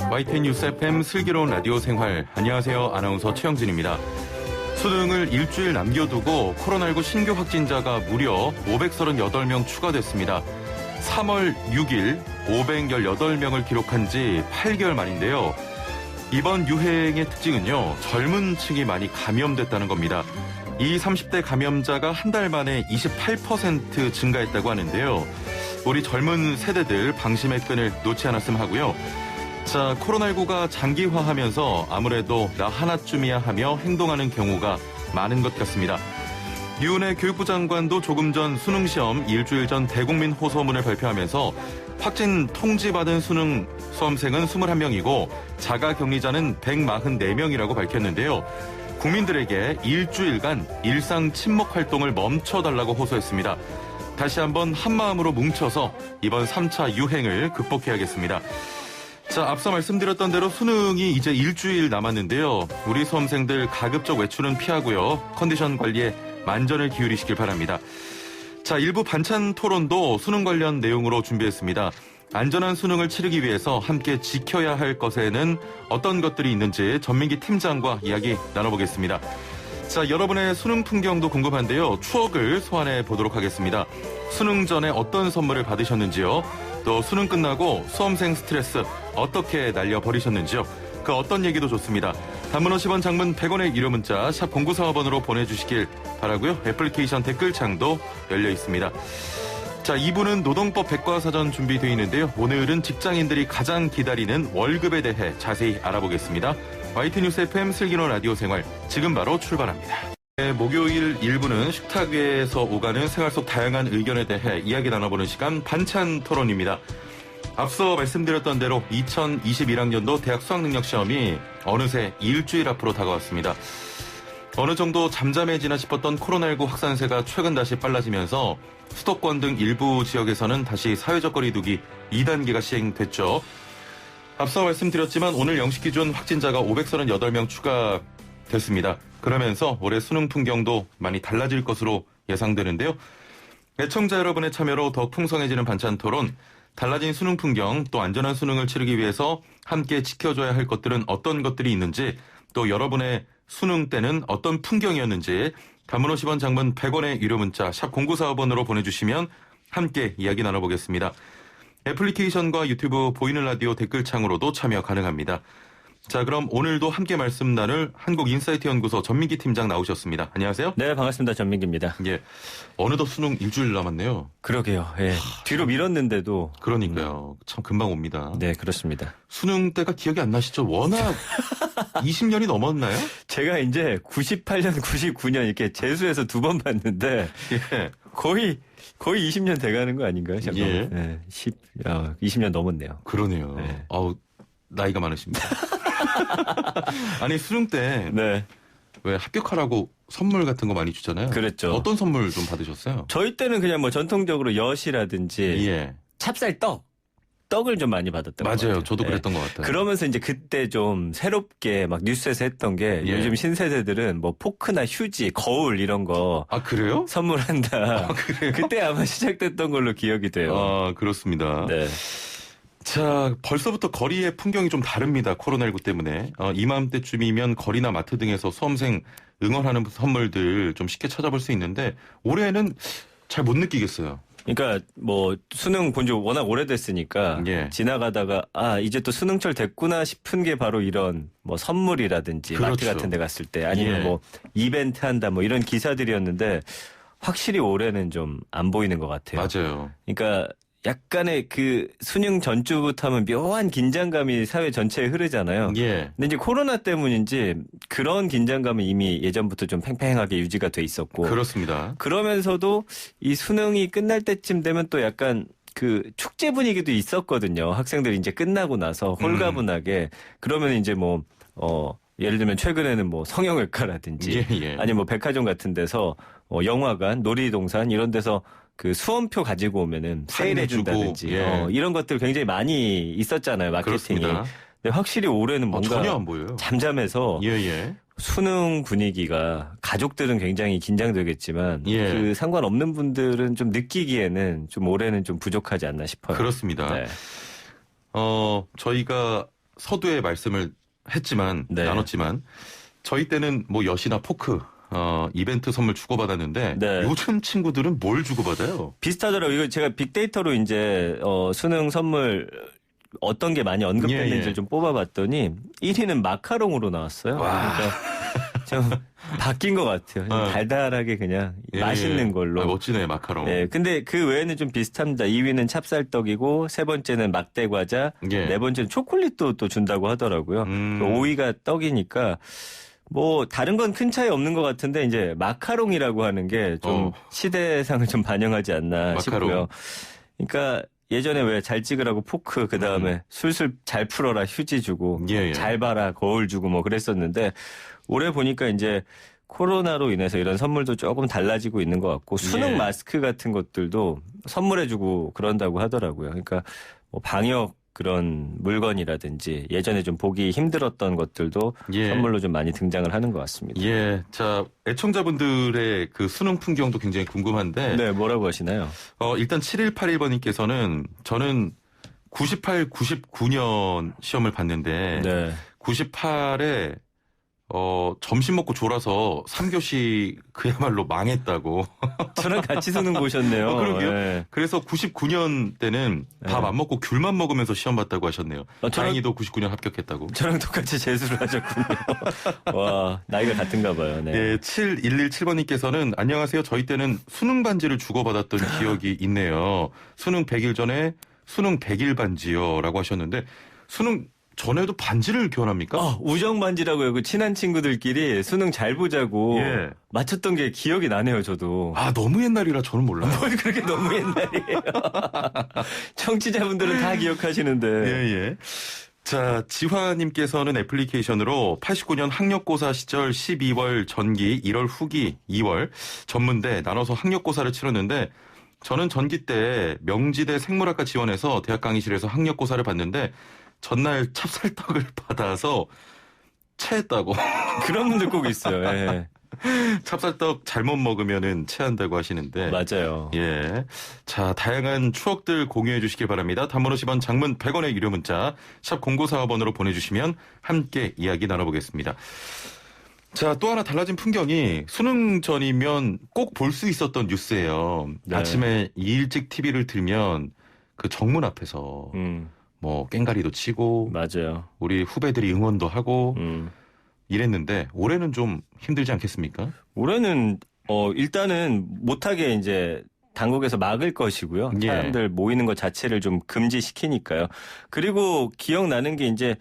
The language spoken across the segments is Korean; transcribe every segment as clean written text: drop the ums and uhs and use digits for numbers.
YTN 뉴스 FM 슬기로운 라디오 생활. 안녕하세요. 아나운서 최영진입니다. 수능을 일주일 남겨두고 코로나19 신규 확진자가 무려 538명 추가됐습니다. 3월 6일 518명을 기록한 지 8개월 만인데요. 이번 유행의 특징은요, 젊은 층이 많이 감염됐다는 겁니다. 이 30대 감염자가 한 달 만에 28% 증가했다고 하는데요. 우리 젊은 세대들 방심의 끈을 놓지 않았으면 하고요. 자, 코로나19가 장기화하면서 아무래도 나 하나쯤이야 하며 행동하는 경우가 많은 것 같습니다. 유은혜 교육부 장관도 조금 전 수능시험 일주일 전 대국민 호소문을 발표하면서 확진 통지받은 수능 수험생은 21명이고 자가격리자는 144명이라고 밝혔는데요. 국민들에게 일주일간 일상 친목 활동을 멈춰달라고 호소했습니다. 다시 한번 한마음으로 뭉쳐서 이번 3차 유행을 극복해야겠습니다. 자, 앞서 말씀드렸던 대로 수능이 이제 일주일 남았는데요. 우리 수험생들 가급적 외출은 피하고요. 컨디션 관리에 만전을 기울이시길 바랍니다. 자, 일부 반찬 토론도 수능 관련 내용으로 준비했습니다. 안전한 수능을 치르기 위해서 함께 지켜야 할 것에는 어떤 것들이 있는지 전민기 팀장과 이야기 나눠보겠습니다. 자, 여러분의 수능 풍경도 궁금한데요. 추억을 소환해 보도록 하겠습니다. 수능 전에 어떤 선물을 받으셨는지요? 또 수능 끝나고 수험생 스트레스 어떻게 날려버리셨는지요? 그 어떤 얘기도 좋습니다. 단문 50원, 장문 100원의 유료 문자 샵 0945번으로 보내주시길 바라고요. 애플리케이션 댓글창도 열려 있습니다. 자, 2부는 노동법 백과사전 준비되어 있는데요. 오늘은 직장인들이 가장 기다리는 월급에 대해 자세히 알아보겠습니다. YTN 뉴스 FM 슬기로운 라디오 생활 지금 바로 출발합니다. 네, 목요일 1부는 식탁위에서 오가는 생활 속 다양한 의견에 대해 이야기 나눠보는 시간 반찬 토론입니다. 앞서 말씀드렸던 대로 2021학년도 대학 수학능력시험이 어느새 일주일 앞으로 다가왔습니다. 어느 정도 잠잠해지나 싶었던 코로나19 확산세가 최근 다시 빨라지면서 수도권 등 일부 지역에서는 다시 사회적 거리 두기 2단계가 시행됐죠. 앞서 말씀드렸지만 오늘 0시 기준 확진자가 538명 추가됐습니다. 그러면서 올해 수능 풍경도 많이 달라질 것으로 예상되는데요. 애청자 여러분의 참여로 더 풍성해지는 반찬 토론, 달라진 수능 풍경, 또 안전한 수능을 치르기 위해서 함께 지켜줘야 할 것들은 어떤 것들이 있는지, 또 여러분의 수능 때는 어떤 풍경이었는지 단문 50원, 장문 100원의 유료 문자 샵 0945번으로 보내주시면 함께 이야기 나눠보겠습니다. 애플리케이션과 유튜브 보이는 라디오 댓글창으로도 참여 가능합니다. 자, 그럼 오늘도 함께 말씀 나눌 한국인사이트 연구소 전민기 팀장 나오셨습니다. 안녕하세요. 네, 반갑습니다. 전민기입니다. 예, 어느덧 수능 일주일 남았네요. 그러게요. 예. 뒤로 밀었는데도. 그러니까요. 참 금방 옵니다. 네, 그렇습니다. 수능 때가 기억이 안 나시죠? 워낙 20년이 넘었나요? 제가 이제 98년, 99년 이렇게 재수해서 2번 봤는데 예. 거의 20년 돼가는 거 아닌가요? 잠깐만. 예. 네, 20년 넘었네요. 그러네요. 네. 아우, 나이가 많으십니다. 아니, 수능 때 네. 왜 합격하라고 선물 같은 거 많이 주잖아요. 그랬죠. 어떤 선물 좀 받으셨어요? 저희 때는 그냥 뭐 전통적으로 엿이라든지 예. 떡을 좀 많이 받았던 것 같아요. 맞아요. 저도 그랬던 것 같아요. 그러면서 이제 그때 좀 새롭게 막 뉴스에서 했던 게 예. 요즘 신세대들은 뭐 포크나 휴지, 거울 이런 거 아, 그래요? 선물한다. 아, 그래요? 그때 아마 시작됐던 걸로 기억이 돼요. 아, 그렇습니다. 네. 자, 벌써부터 거리의 풍경이 좀 다릅니다. 코로나19 때문에. 이맘때쯤이면 거리나 마트 등에서 수험생 응원하는 선물들 좀 쉽게 찾아볼 수 있는데 올해는 잘 못 느끼겠어요. 그러니까 뭐 수능 본 지 워낙 오래됐으니까 예. 지나가다가 이제 또 수능철 됐구나 싶은 게 바로 이런 뭐 선물이라든지 그렇죠. 마트 같은 데 갔을 때 아니면 예. 뭐 이벤트 한다 뭐 이런 기사들이었는데 확실히 올해는 좀 안 보이는 것 같아요. 맞아요. 그러니까 약간의 그 수능 전주부터 하면 묘한 긴장감이 사회 전체에 흐르잖아요. 예. 근데 이제 코로나 때문인지 그런 긴장감은 이미 예전부터 좀 팽팽하게 유지가 돼 있었고. 그렇습니다. 그러면서도 이 수능이 끝날 때쯤 되면 또 약간 그 축제 분위기도 있었거든요. 학생들이 이제 끝나고 나서 홀가분하게. 그러면 이제 뭐, 예를 들면 최근에는 뭐 성형외과라든지 예. 아니면 뭐 백화점 같은 데서 영화관, 놀이동산 이런 데서 그 수험표 가지고 오면은 세일해준다든지 예. 이런 것들 굉장히 많이 있었잖아요. 마케팅이. 그렇습니다. 근데 확실히 올해는 뭔가 전혀 안 보여요. 잠잠해서 예. 수능 분위기가 가족들은 굉장히 긴장되겠지만 예. 그 상관없는 분들은 좀 느끼기에는 좀 올해는 좀 부족하지 않나 싶어요. 그렇습니다. 네. 저희가 서두에 말씀을 했지만 네. 나눴지만 저희 때는 뭐 엿이나 포크 이벤트 선물 주고받았는데 네. 요즘 친구들은 뭘 주고받아요? 비슷하더라고요. 이거 제가 빅데이터로 이제 수능 선물 어떤 게 많이 언급됐는지를 예. 좀 뽑아봤더니 1위는 마카롱으로 나왔어요. 와. 그러니까 좀 바뀐 것 같아요. 달달하게 그냥 예, 맛있는 예. 걸로. 멋지네 마카롱. 네, 근데 그 외에는 좀 비슷합니다. 2위는 찹쌀떡이고 세 번째는 막대 과자, 예. 네 번째는 초콜릿도 또 준다고 하더라고요. 5위가 떡이니까 뭐 다른 건 큰 차이 없는 것 같은데 이제 마카롱이라고 하는 게 좀 시대상을 좀 반영하지 않나 마카롱. 싶고요. 그러니까 예전에 왜 잘 찍으라고 포크 그 다음에 술술 잘 풀어라 휴지 주고 예, 예. 잘 봐라 거울 주고 뭐 그랬었는데 올해 보니까 이제 코로나로 인해서 이런 선물도 조금 달라지고 있는 것 같고 수능 예. 마스크 같은 것들도 선물해주고 그런다고 하더라고요. 그러니까 뭐 방역 그런 물건이라든지 예전에 좀 보기 힘들었던 것들도 예. 선물로 좀 많이 등장을 하는 것 같습니다. 예, 자 애청자분들의 그 수능 풍경도 굉장히 궁금한데 네, 뭐라고 하시나요? 일단 7181번님께서는 저는 98, 99년 시험을 봤는데 네. 98에 점심 먹고 졸아서 3교시 그야말로 망했다고. 저랑 같이 수능 보셨네요. 그러게요. 네. 그래서 99년 때는 밥 안 먹고 귤만 먹으면서 시험 봤다고 하셨네요. 다행히도 99년 합격했다고. 저랑 똑같이 재수를 하셨군요. 와, 나이가 같은가 봐요. 네. 예, 7117번님께서는 안녕하세요. 저희 때는 수능 반지를 주고받았던 기억이 있네요. 수능 100일 전에 수능 100일 반지요. 라고 하셨는데 수능 전에도 반지를 교환합니까? 우정 반지라고요. 그 친한 친구들끼리 수능 잘 보자고 예. 맞췄던 게 기억이 나네요, 저도. 아, 너무 옛날이라 저는 몰라요. 뭘 그렇게 너무 옛날이에요. 청취자분들은 다 기억하시는데. 예, 예. 자, 지화님께서는 애플리케이션으로 89년 학력고사 시절 12월 전기, 1월 후기, 2월 전문대 나눠서 학력고사를 치렀는데 저는 전기 때 명지대 생물학과 지원해서 대학 강의실에서 학력고사를 봤는데 전날 찹쌀떡을 받아서 체했다고. 그런 분들 꼭 있어요. 예. 찹쌀떡 잘못 먹으면은 체한다고 하시는데. 맞아요. 예. 자, 다양한 추억들 공유해 주시기 바랍니다. 단문 50원, 장문 100원의 유료 문자 샵 0945번으로 보내주시면 함께 이야기 나눠보겠습니다. 자, 또 하나 달라진 풍경이 수능 전이면 꼭 볼 수 있었던 뉴스예요. 네. 아침에 일찍 TV를 틀면 그 정문 앞에서 뭐 꽹가리도 치고 맞아요. 우리 후배들이 응원도 하고 음. 이랬는데 올해는 좀 힘들지 않겠습니까? 올해는 일단은 못하게 이제 당국에서 막을 것이고요. 예. 사람들 모이는 것 자체를 좀 금지시키니까요. 그리고 기억나는 게 이제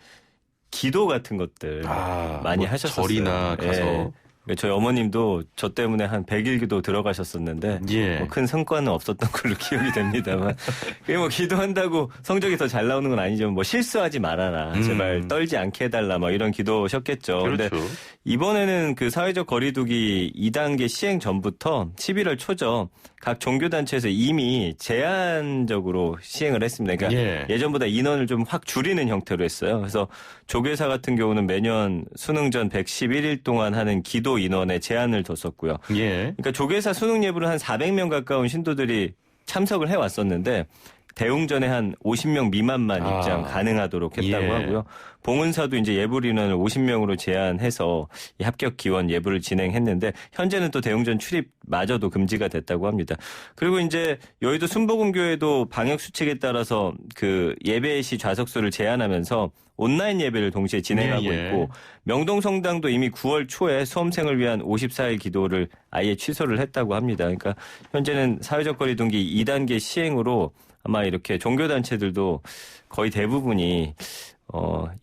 기도 같은 것들 많이 뭐 하셨었어요. 절이나 가서. 예. 저희 어머님도 저 때문에 한 100일 기도 들어가셨었는데 예. 뭐 큰 성과는 없었던 걸로 기억이 됩니다만 그게 뭐 기도한다고 성적이 더 잘 나오는 건 아니지만 뭐 실수하지 말아라 제발 떨지 않게 해달라 뭐 이런 기도셨겠죠. 그렇죠. 근데 이번에는 그 사회적 거리두기 2단계 시행 전부터 11월 초죠. 각 종교단체에서 이미 제한적으로 시행을 했습니다. 그러니까 예전보다 인원을 좀 확 줄이는 형태로 했어요. 그래서 조계사 같은 경우는 매년 수능 전 111일 동안 하는 기도 인원에 제한을 뒀었고요. 예. 그러니까 조계사 수능 예부를 한 400명 가까운 신도들이 참석을 해왔었는데 대웅전에 한 50명 미만만 입장 가능하도록 했다고 예. 하고요. 봉은사도 이제 예불 인원을 50명으로 제한해서 이 합격 기원 예불을 진행했는데 현재는 또 대웅전 출입마저도 금지가 됐다고 합니다. 그리고 이제 여의도 순복음교회도 방역 수칙에 따라서 그 예배 시 좌석수를 제한하면서 온라인 예배를 동시에 진행하고 있고 명동성당도 이미 9월 초에 수험생을 위한 54일 기도를 아예 취소를 했다고 합니다. 그러니까 현재는 사회적 거리두기 2단계 시행으로 아마 이렇게 종교단체들도 거의 대부분이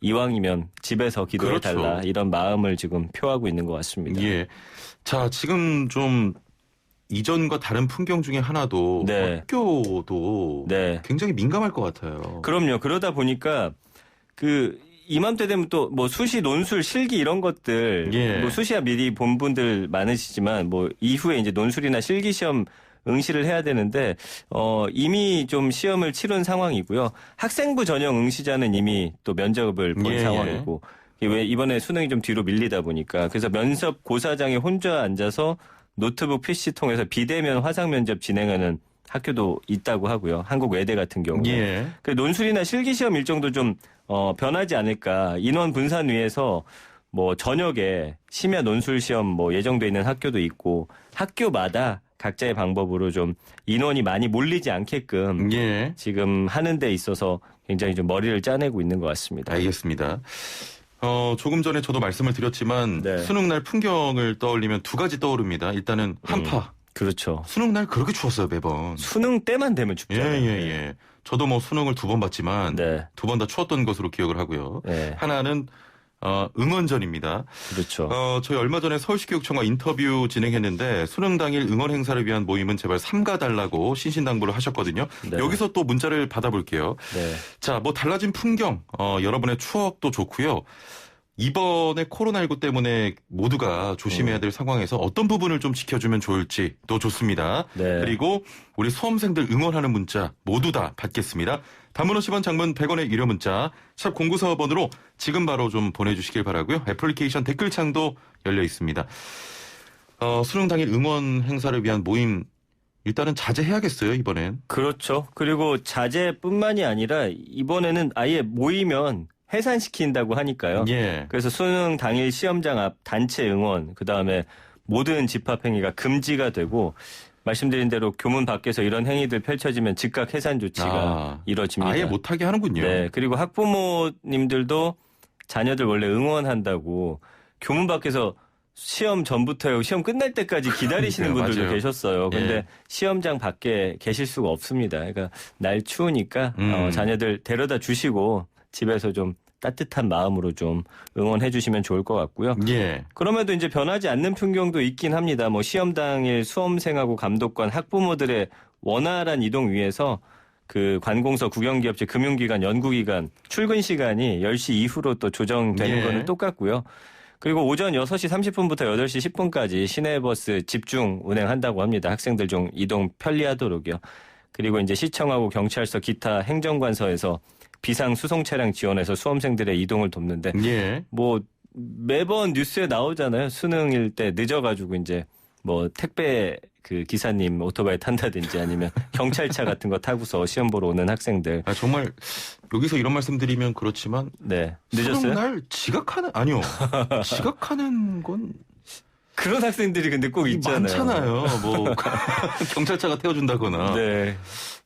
이왕이면 집에서 기도해달라 그렇죠. 이런 마음을 지금 표하고 있는 것 같습니다. 예. 자, 지금 좀 이전과 다른 풍경 중에 하나도 네. 학교도 네. 굉장히 민감할 것 같아요. 그럼요. 그러다 보니까 그 이맘때 되면 또 뭐 수시, 논술, 실기 이런 것들 뭐 수시야 미리 본 분들 많으시지만 뭐 이후에 이제 논술이나 실기 시험 응시를 해야 되는데 이미 좀 시험을 치른 상황이고요. 학생부 전형 응시자는 이미 또 면접을 본 상황이고 왜 이번에 수능이 좀 뒤로 밀리다 보니까 그래서 면접 고사장에 혼자 앉아서 노트북 PC 통해서 비대면 화상 면접 진행하는 학교도 있다고 하고요. 한국 외대 같은 경우는. 그 논술이나 실기 시험 일정도 좀 변하지 않을까. 인원 분산 위해서 뭐 저녁에 심야 논술 시험 뭐 예정돼 있는 학교도 있고 학교마다 각자의 방법으로 좀 인원이 많이 몰리지 않게끔 예. 지금 하는 데 있어서 굉장히 좀 머리를 짜내고 있는 것 같습니다. 알겠습니다. 조금 전에 저도 말씀을 드렸지만 네. 수능 날 풍경을 떠올리면 두 가지 떠오릅니다. 일단은 한파. 그렇죠. 수능 날 그렇게 추웠어요, 매번. 수능 때만 되면 춥잖아요. 예. 저도 뭐 수능을 2번 봤지만 네. 2번 다 추웠던 것으로 기억을 하고요. 네. 하나는 응원전입니다. 그렇죠. 저희 얼마 전에 서울시교육청과 인터뷰 진행했는데 수능 당일 응원 행사를 위한 모임은 제발 삼가달라고 신신당부를 하셨거든요. 네. 여기서 또 문자를 받아볼게요. 네. 자, 뭐 달라진 풍경, 여러분의 추억도 좋고요. 이번에 코로나19 때문에 모두가 조심해야 될 상황에서 어떤 부분을 좀 지켜주면 좋을지 또 좋습니다. 네. 그리고 우리 수험생들 응원하는 문자 모두 다 받겠습니다. 단문 50원, 장문 100원의 유료 문자 샵 0945번으로 지금 바로 좀 보내주시길 바라고요. 애플리케이션 댓글창도 열려 있습니다. 수능 당일 응원 행사를 위한 모임 일단은 자제해야겠어요, 이번엔. 그렇죠. 그리고 자제뿐만이 아니라 이번에는 아예 모이면 해산시킨다고 하니까요. 예. 그래서 수능 당일 시험장 앞 단체 응원, 그다음에 모든 집합행위가 금지가 되고 말씀드린 대로 교문 밖에서 이런 행위들 펼쳐지면 즉각 해산 조치가 이뤄집니다. 아예 못하게 하는군요. 네. 그리고 학부모님들도 자녀들 원래 응원한다고 교문 밖에서 시험 전부터 시험 끝날 때까지 기다리시는 분들도 맞아요. 계셨어요. 근데 예. 시험장 밖에 계실 수가 없습니다. 그러니까 날 추우니까 자녀들 데려다 주시고 집에서 좀 따뜻한 마음으로 좀 응원해 주시면 좋을 것 같고요. 예. 그럼에도 이제 변하지 않는 풍경도 있긴 합니다. 뭐 시험 당일 수험생하고 감독관, 학부모들의 원활한 이동 위해서 그 관공서, 국영기업체, 금융기관, 연구기관 출근 시간이 10시 이후로 또 조정되는 예. 거는 똑같고요. 그리고 오전 6시 30분부터 8시 10분까지 시내버스 집중 운행한다고 합니다. 학생들 좀 이동 편리하도록요. 그리고 이제 시청하고 경찰서, 기타 행정관서에서 비상 수송 차량 지원해서 수험생들의 이동을 돕는데 예. 뭐 매번 뉴스에 나오잖아요. 수능일 때 늦어가지고 이제 뭐 택배 그 기사님 오토바이 탄다든지 아니면 경찰차 같은 거 타고서 시험 보러 오는 학생들. 정말 여기서 이런 말씀드리면 그렇지만 네. 수능 늦었어요? 날 아니요. 지각하는 건 그런 학생들이 근데 꼭 있잖아요. 많잖아요. 뭐 경찰차가 태워준다거나. 네.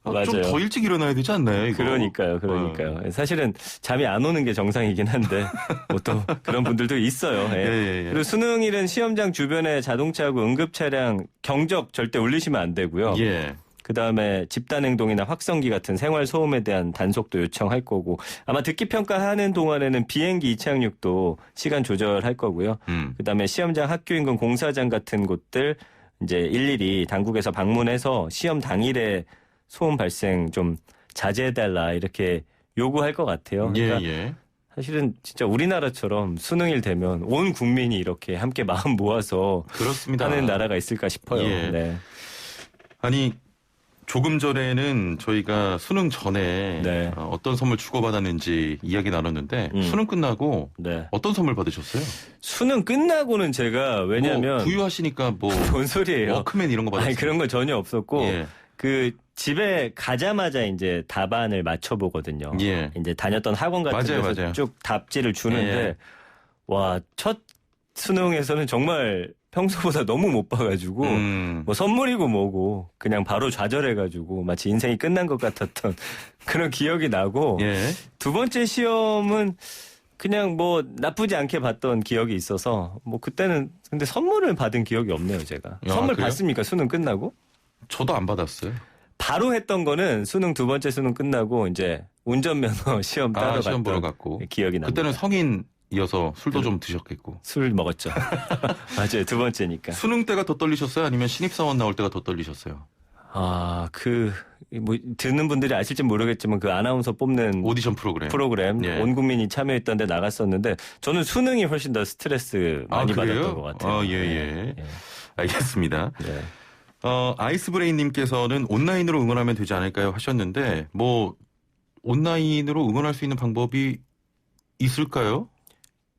맞아요. 좀 더 일찍 일어나야 되지 않나요? 이거? 그러니까요. 사실은 잠이 안 오는 게 정상이긴 한데 보통 그런 분들도 있어요. 예. 예. 그리고 수능일은 시험장 주변에 자동차하고 응급차량 경적 절대 울리시면 안 되고요. 예. 그다음에 집단행동이나 확성기 같은 생활소음에 대한 단속도 요청할 거고 아마 듣기평가하는 동안에는 비행기 이착륙도 시간 조절할 거고요. 그다음에 시험장, 학교 인근 공사장 같은 곳들 이제 일일이 당국에서 방문해서 시험 당일에 소음 발생 좀 자제해달라 이렇게 요구할 것 같아요. 그러니까 예. 사실은 진짜 우리나라처럼 수능일 되면 온 국민이 이렇게 함께 마음 모아서 그렇습니다. 하는 나라가 있을까 싶어요. 예. 네. 아니 조금 전에는 저희가 수능 전에 네. 어떤 선물 주고받았는지 이야기 나눴는데 수능 끝나고 네. 어떤 선물 받으셨어요? 수능 끝나고는 제가 왜냐면 뭐 부유하시니까 뭐 뭔 소리예요? 워크맨 이런 거 받았어요? 아니 그런 거 전혀 없었고 예. 그 집에 가자마자 이제 답안을 맞춰보거든요. 예. 이제 다녔던 학원 같은 맞아요, 데서 맞아요. 쭉 답지를 주는데 예. 와, 첫 수능에서는 정말 평소보다 너무 못 봐가지고 뭐 선물이고 뭐고 그냥 바로 좌절해가지고 마치 인생이 끝난 것 같았던 그런 기억이 나고 예. 두 번째 시험은 그냥 뭐 나쁘지 않게 봤던 기억이 있어서 뭐 그때는 근데 선물을 받은 기억이 없네요 제가. 선물 그래요? 받습니까 수능 끝나고? 저도 안 받았어요. 바로 했던 거는 수능 두 번째 수능 끝나고 이제 운전면허 시험 따러 시험 보러 갔던 갔고. 기억이 납니다. 그때는 성인이어서 술도 좀 드셨겠고. 술 먹었죠. 맞아요. 두 번째니까. 수능 때가 더 떨리셨어요? 아니면 신입사원 나올 때가 더 떨리셨어요? 뭐 듣는 분들이 아실지 모르겠지만 그 아나운서 뽑는 오디션 프로그램. 예. 온 국민이 참여했던 데 나갔었는데 저는 수능이 훨씬 더 스트레스 많이 받았던 것 같아요. 예. 알겠습니다. 네. 아이스브레인님께서는 온라인으로 응원하면 되지 않을까요? 하셨는데 뭐 온라인으로 응원할 수 있는 방법이 있을까요?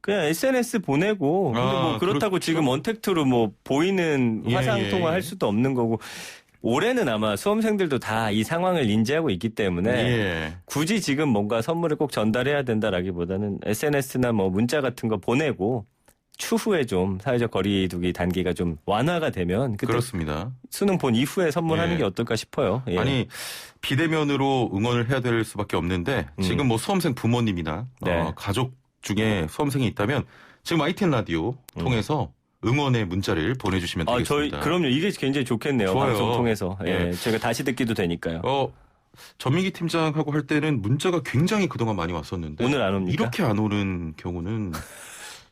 그냥 SNS 보내고 근데 뭐 그렇다고 그렇죠. 지금 언택트로 뭐 보이는 예, 화상 예. 통화할 수도 없는 거고 올해는 아마 수험생들도 다 이 상황을 인지하고 있기 때문에 예. 굳이 지금 뭔가 선물을 꼭 전달해야 된다라기보다는 SNS나 뭐 문자 같은 거 보내고 추후에 좀 사회적 거리두기 단계가 좀 완화가 되면 그때 그렇습니다. 수능 본 이후에 선물하는 예. 게 어떨까 싶어요. 예. 아니 비대면으로 응원을 해야 될 수밖에 없는데 지금 뭐 수험생 부모님이나 네. 가족 중에 수험생이 있다면 지금 ITN 라디오 통해서 응원의 문자를 보내주시면 되겠습니다. 그럼요. 이게 굉장히 좋겠네요. 좋아요. 방송 통해서. 예. 예. 저희가 다시 듣기도 되니까요. 전민기 팀장하고 할 때는 문자가 굉장히 그동안 많이 왔었는데 오늘 안 옵니까? 이렇게 안 오는 경우는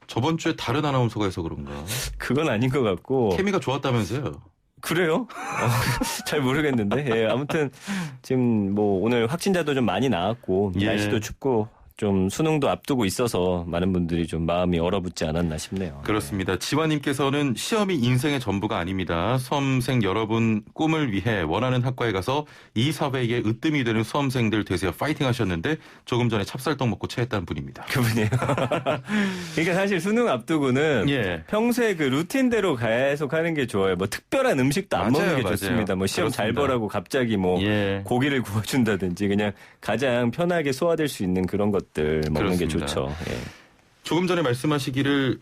저번 주에 다른 아나운서가 해서 그런가. 그건 아닌 것 같고. 케미가 좋았다면서요. 그래요? 잘 모르겠는데. 예, 아무튼 지금 뭐 오늘 확진자도 좀 많이 나왔고 예. 날씨도 춥고 좀 수능도 앞두고 있어서 많은 분들이 좀 마음이 얼어붙지 않았나 싶네요. 그렇습니다. 지화님께서는 시험이 인생의 전부가 아닙니다. 수험생 여러분 꿈을 위해 원하는 학과에 가서 이 사회에 으뜸이 되는 수험생들 되세요. 파이팅 하셨는데 조금 전에 찹쌀떡 먹고 체했다는 분입니다. 그분이에요. 그러니까 사실 수능 앞두고는 예. 평소에 그 루틴대로 계속 하는 게 좋아요. 뭐 특별한 음식도 안 맞아요, 먹는 게 맞아요. 좋습니다. 뭐 시험 잘 그렇습니다. 보라고 갑자기 뭐 예. 고기를 구워준다든지 그냥 가장 편하게 소화될 수 있는 그런 것들 먹는 게 그렇습니다. 좋죠. 예. 조금 전에 말씀하시기를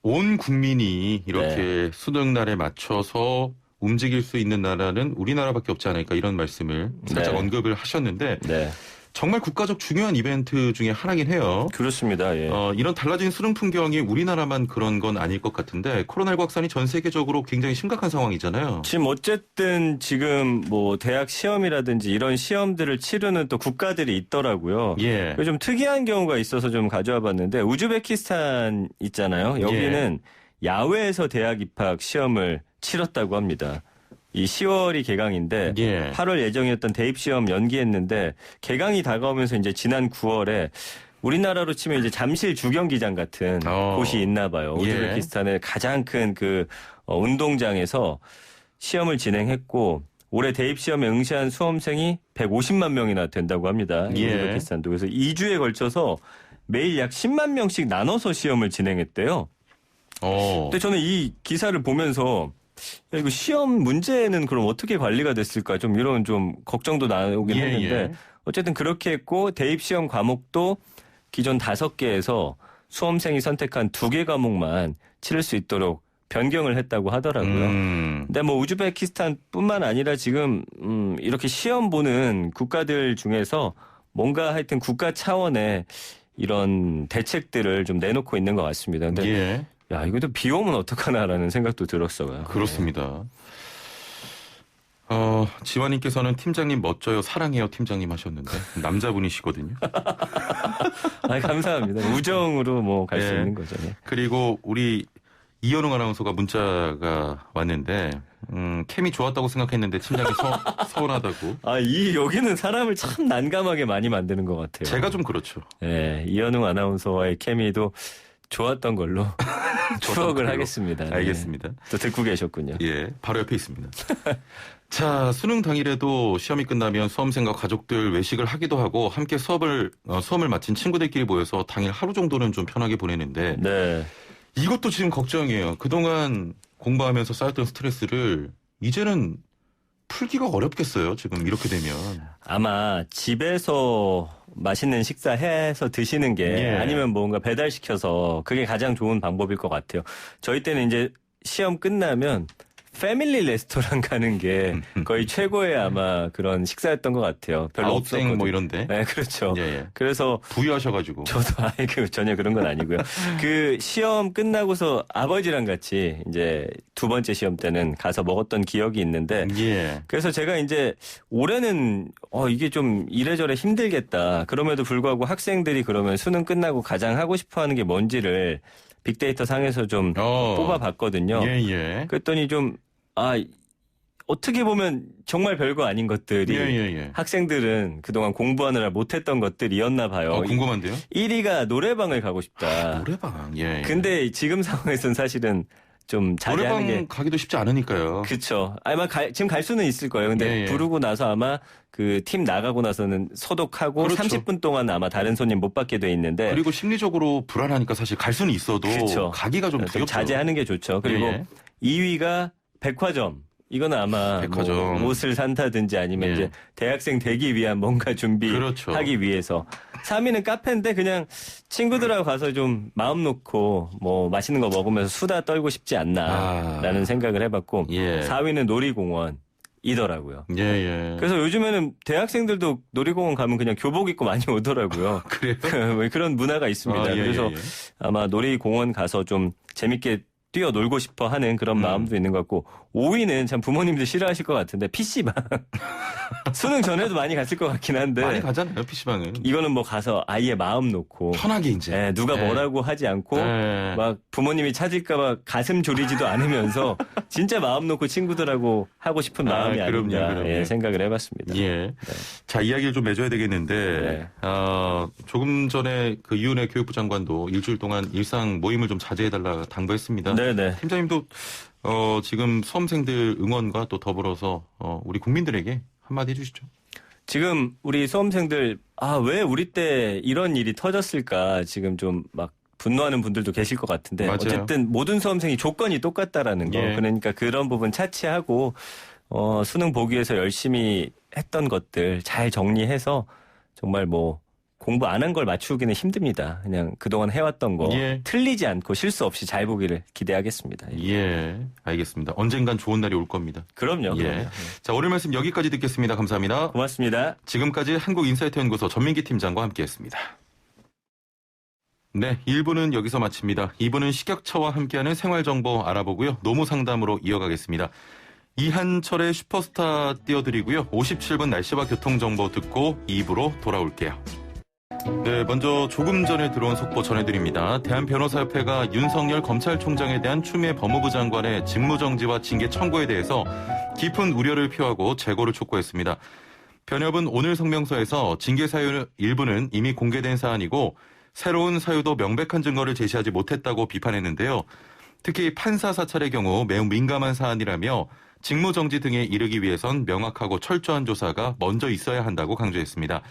온 국민이 이렇게 네. 수능 날에 맞춰서 움직일 수 있는 나라는 우리나라밖에 없지 않을까 이런 말씀을 살짝 네. 언급을 하셨는데 네. 정말 국가적 중요한 이벤트 중에 하나긴 해요. 그렇습니다. 예. 이런 달라진 수능 풍경이 우리나라만 그런 건 아닐 것 같은데 코로나19 확산이 전 세계적으로 굉장히 심각한 상황이잖아요. 지금 어쨌든 지금 뭐 대학 시험이라든지 이런 시험들을 치르는 또 국가들이 있더라고요. 예. 좀 특이한 경우가 있어서 좀 가져와 봤는데 우즈베키스탄 있잖아요. 여기는 야외에서 대학 입학 시험을 치렀다고 합니다. 이 10월이 개강인데 예. 8월 예정이었던 대입 시험 연기했는데 개강이 다가오면서 이제 지난 9월에 우리나라로 치면 이제 잠실 주경기장 같은 곳이 있나 봐요. 예. 우즈베키스탄의 가장 큰 그 운동장에서 시험을 진행했고 올해 대입 시험에 응시한 수험생이 150만 명이나 된다고 합니다. 예. 우즈베키스탄도. 그래서 2주에 걸쳐서 매일 약 10만 명씩 나눠서 시험을 진행했대요. 근데 저는 이 기사를 보면서 야, 이거 시험 문제는 그럼 어떻게 관리가 됐을까 좀 이런 좀 걱정도 나오긴 예, 했는데 예. 어쨌든 그렇게 했고 대입 시험 과목도 기존 5개에서 수험생이 선택한 2개 과목만 치를 수 있도록 변경을 했다고 하더라고요. 근데 뭐 우즈베키스탄뿐만 아니라 지금 이렇게 시험 보는 국가들 중에서 뭔가 하여튼 국가 차원의 이런 대책들을 좀 내놓고 있는 것 같습니다. 근데 예. 야, 이것도 비 오면 어떡하나라는 생각도 들었어요. 그렇습니다. 지화님께서는 팀장님 멋져요. 사랑해요 팀장님 하셨는데 남자분이시거든요. 아, 감사합니다. 우정으로 뭐 갈 수 예. 있는 거죠. 예. 그리고 우리 이현웅 아나운서가 문자가 왔는데 캠이 좋았다고 생각했는데 팀장이 서운하다고. 아, 여기는 사람을 참 난감하게 많이 만드는 것 같아요. 제가 좀 그렇죠. 예, 이현웅 아나운서와의 케미도 좋았던 걸로 추억을 걸로. 하겠습니다. 네. 알겠습니다. 또 듣고 계셨군요. 예, 바로 옆에 있습니다. 자, 수능 당일에도 시험이 끝나면 수험생과 가족들 외식을 하기도 하고 함께 수험을 마친 친구들끼리 모여서 당일 하루 정도는 좀 편하게 보내는데 네. 이것도 지금 걱정이에요. 그동안 공부하면서 쌓였던 스트레스를 이제는 풀기가 어렵겠어요. 지금 이렇게 되면. 아마 집에서 맛있는 식사 해서 드시는 게 예. 아니면 뭔가 배달시켜서 그게 가장 좋은 방법일 것 같아요. 저희 때는 이제 시험 끝나면 패밀리 레스토랑 가는 게 거의 최고의 아마 그런 식사였던 것 같아요. 별로 아웃생 없었거든요. 뭐 이런데. 네, 그렇죠. 예, 예. 그래서 부유하셔가지고. 저도 전혀 그런 건 아니고요. 그 시험 끝나고서 아버지랑 같이 이제 2번째 시험 때는 가서 먹었던 기억이 있는데 예. 그래서 제가 이제 올해는 이게 좀 이래저래 힘들겠다. 그럼에도 불구하고 학생들이 그러면 수능 끝나고 가장 하고 싶어 하는 게 뭔지를 빅데이터 상에서 좀 뽑아봤거든요. 예, 예. 그랬더니 좀 어떻게 보면 정말 별거 아닌 것들이 예. 학생들은 그동안 공부하느라 못했던 것들이었나 봐요. 궁금한데요? 1위가 노래방을 가고 싶다. 노래방. 예. 근데 지금 상황에서는 사실은 좀 자제하는 노래방 게 가기도 쉽지 않으니까요. 그렇죠. 아마 지금 갈 수는 있을 거예요. 근데 예. 부르고 나서 아마 그 팀 나가고 나서는 소독하고 그렇죠. 30분 동안 아마 다른 손님 못 받게 돼 있는데 그리고 심리적으로 불안하니까 사실 갈 수는 있어도 그렇죠. 가기가 좀 두렵죠. 자제하는 게 좋죠. 그리고 예. 2위가 백화점 이거는 아마 백화점. 뭐 옷을 산다든지 아니면 예. 이제 대학생 되기 위한 뭔가 준비하기 그렇죠. 위해서. 3위는 카페인데 그냥 친구들하고 가서 좀 마음 놓고 뭐 맛있는 거 먹으면서 수다 떨고 싶지 않나라는 생각을 해봤고 예. 4위는 놀이공원이더라고요. 예. 그래서 요즘에는 대학생들도 놀이공원 가면 그냥 교복 입고 많이 오더라고요. 그래요? 그런 문화가 있습니다. 그래서 아마 놀이공원 가서 좀 재밌게 뛰어놀고 싶어 하는 그런 마음도 있는 것 같고 5위는 참 부모님들 싫어하실 것 같은데 PC방. 수능 전에도 많이 갔을 것 같긴 한데 많이 가잖아요, PC방은. 이거는 뭐 가서 아이의 마음 놓고 편하게 이제. 누가 뭐라고 하지 않고 막 부모님이 찾을까 봐 가슴 졸이지도 않으면서 진짜 마음 놓고 친구들하고 하고 싶은 마음이 아닌가 생각을 해봤습니다. 예. 자, 이야기를 좀 맺어야 되겠는데 조금 전에 그 이윤혜 교육부 장관도 일주일 동안 일상 모임을 좀 자제해달라 당부했습니다. 네네. 팀장님도 지금 수험생들 응원과 또 더불어서 우리 국민들에게 한마디 해주시죠. 지금 우리 수험생들 왜 우리 때 이런 일이 터졌을까 지금 좀 막 분노하는 분들도 계실 것 같은데 맞아요. 어쨌든 모든 수험생이 조건이 똑같다라는 거 그러니까 그런 부분 차치하고 수능 보기 위해서 열심히 했던 것들 잘 정리해서 정말 뭐 공부 안 한 걸 맞추기는 힘듭니다. 그냥 그동안 해왔던 거 틀리지 않고 실수 없이 잘 보기를 기대하겠습니다. 예, 알겠습니다. 언젠간 좋은 날이 올 겁니다. 그럼요. 자, 오늘 말씀 여기까지 듣겠습니다. 감사합니다. 고맙습니다. 지금까지 한국인사이트연구소 전민기 팀장과 함께했습니다. 네, 1부는 여기서 마칩니다. 2부는 식약처와 함께하는 생활정보 알아보고요. 노무상담으로 이어가겠습니다. 이한철의 슈퍼스타 띄워드리고요. 57분 날씨와 교통정보 듣고 2부로 돌아올게요. 네, 먼저 조금 전에 들어온 속보 전해드립니다. 대한변호사협회가 윤석열 검찰총장에 대한 추미애 법무부 장관의 직무정지와 징계 청구에 대해서 깊은 우려를 표하고 재고를 촉구했습니다. 변협은 오늘 성명서에서 징계 사유 일부는 이미 공개된 사안이고 새로운 사유도 명백한 증거를 제시하지 못했다고 비판했는데요. 특히 판사 사찰의 경우 매우 민감한 사안이라며 직무정지 등에 이르기 위해선 명확하고 철저한 조사가 먼저 있어야 한다고 강조했습니다.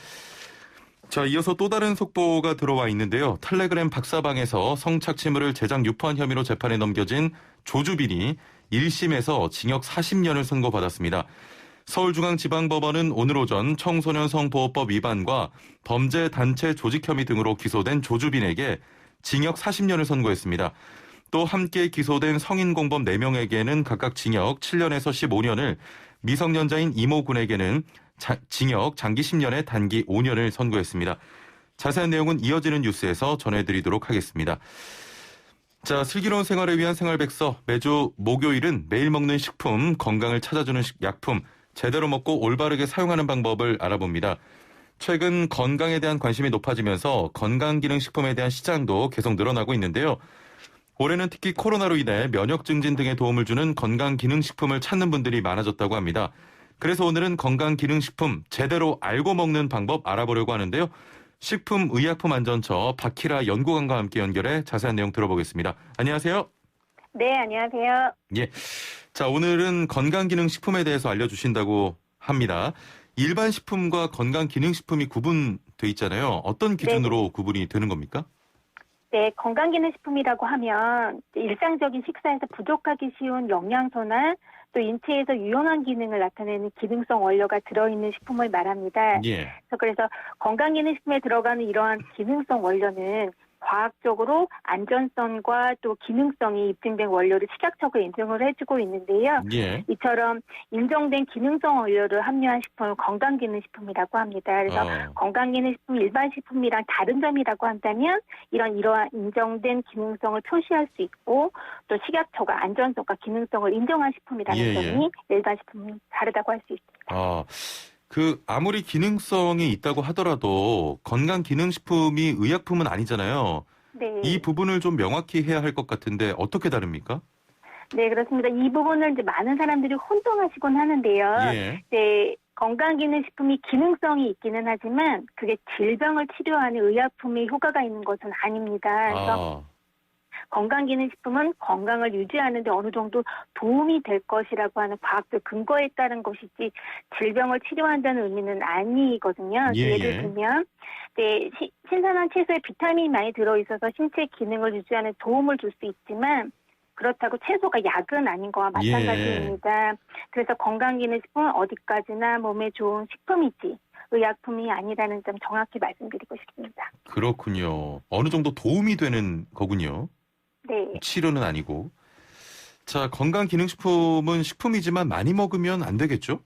자, 이어서 또 다른 속보가 들어와 있는데요. 텔레그램 박사방에서 성착취물을 제작 유포한 혐의로 재판에 넘겨진 조주빈이 1심에서 징역 40년을 선고받았습니다. 서울중앙지방법원은 오늘 오전 청소년 성보호법 위반과 범죄단체 조직 혐의 등으로 기소된 조주빈에게 징역 40년을 선고했습니다. 또 함께 기소된 성인공범 4명에게는 각각 징역 7년에서 15년을, 미성년자인 이모 군에게는 징역 장기 10년에 단기 5년을 선고했습니다. 자세한 내용은 이어지는 뉴스에서 전해드리도록 하겠습니다. 자, 슬기로운 생활을 위한 생활백서, 매주 목요일은 매일 먹는 식품, 건강을 찾아주는 약품, 제대로 먹고 올바르게 사용하는 방법을 알아봅니다. 최근 건강에 대한 관심이 높아지면서 건강기능식품에 대한 시장도 계속 늘어나고 있는데요. 올해는 특히 코로나로 인해 면역 증진 등에 도움을 주는 건강기능식품을 찾는 분들이 많아졌다고 합니다. 그래서 오늘은 건강기능식품 제대로 알고 먹는 방법 알아보려고 하는데요. 식품의약품안전처 박희라 연구관과 함께 연결해 자세한 내용 들어보겠습니다. 안녕하세요. 네, 안녕하세요. 예. 자, 오늘은 건강기능식품에 대해서 알려주신다고 합니다. 일반 식품과 건강기능식품이 구분돼 있잖아요. 어떤 기준으로 구분이 되는 겁니까? 네, 건강기능식품이라고 하면 일상적인 식사에서 부족하기 쉬운 영양소나 또 인체에서 유용한 기능을 나타내는 기능성 원료가 들어있는 식품을 말합니다. 그래서 건강기능식품에 들어가는 이러한 기능성 원료는 과학적으로 안전성과 또 기능성이 입증된 원료를 식약처가 인정을 해주고 있는데요. 이처럼 인정된 기능성 원료를 함유한 식품을 건강기능식품이라고 합니다. 그래서 건강기능식품 일반 식품이랑 다른 점이라고 한다면 이러한 인정된 기능성을 표시할 수 있고 또 식약처가 안전성과 기능성을 인정한 식품이라는 점이 일반 식품이 다르다고 할 수 있습니다. 아무리 기능성이 있다고 하더라도 건강기능식품이 의약품은 아니잖아요. 네. 이 부분을 좀 명확히 해야 할 것 같은데 어떻게 다릅니까? 네, 그렇습니다. 이 부분을 이제 많은 사람들이 혼동하시곤 하는데요. 네, 건강기능식품이 기능성이 있기는 하지만 그게 질병을 치료하는 의약품의 효과가 있는 것은 아닙니다. 그래서 건강기능식품은 건강을 유지하는 데 어느 정도 도움이 될 것이라고 하는 과학적 근거에 따른 것이지 질병을 치료한다는 의미는 아니거든요. 예를 들면 신선한 채소에 비타민이 많이 들어있어서 신체 기능을 유지하는 도움을 줄 수 있지만 그렇다고 채소가 약은 아닌 거와 마찬가지입니다. 그래서 건강기능식품은 어디까지나 몸에 좋은 식품이지 의약품이 아니라는 점 정확히 말씀드리고 싶습니다. 그렇군요. 어느 정도 도움이 되는 거군요. 네. 치료는 아니고. 자, 건강기능식품은 식품이지만 많이 먹으면 안 되겠죠?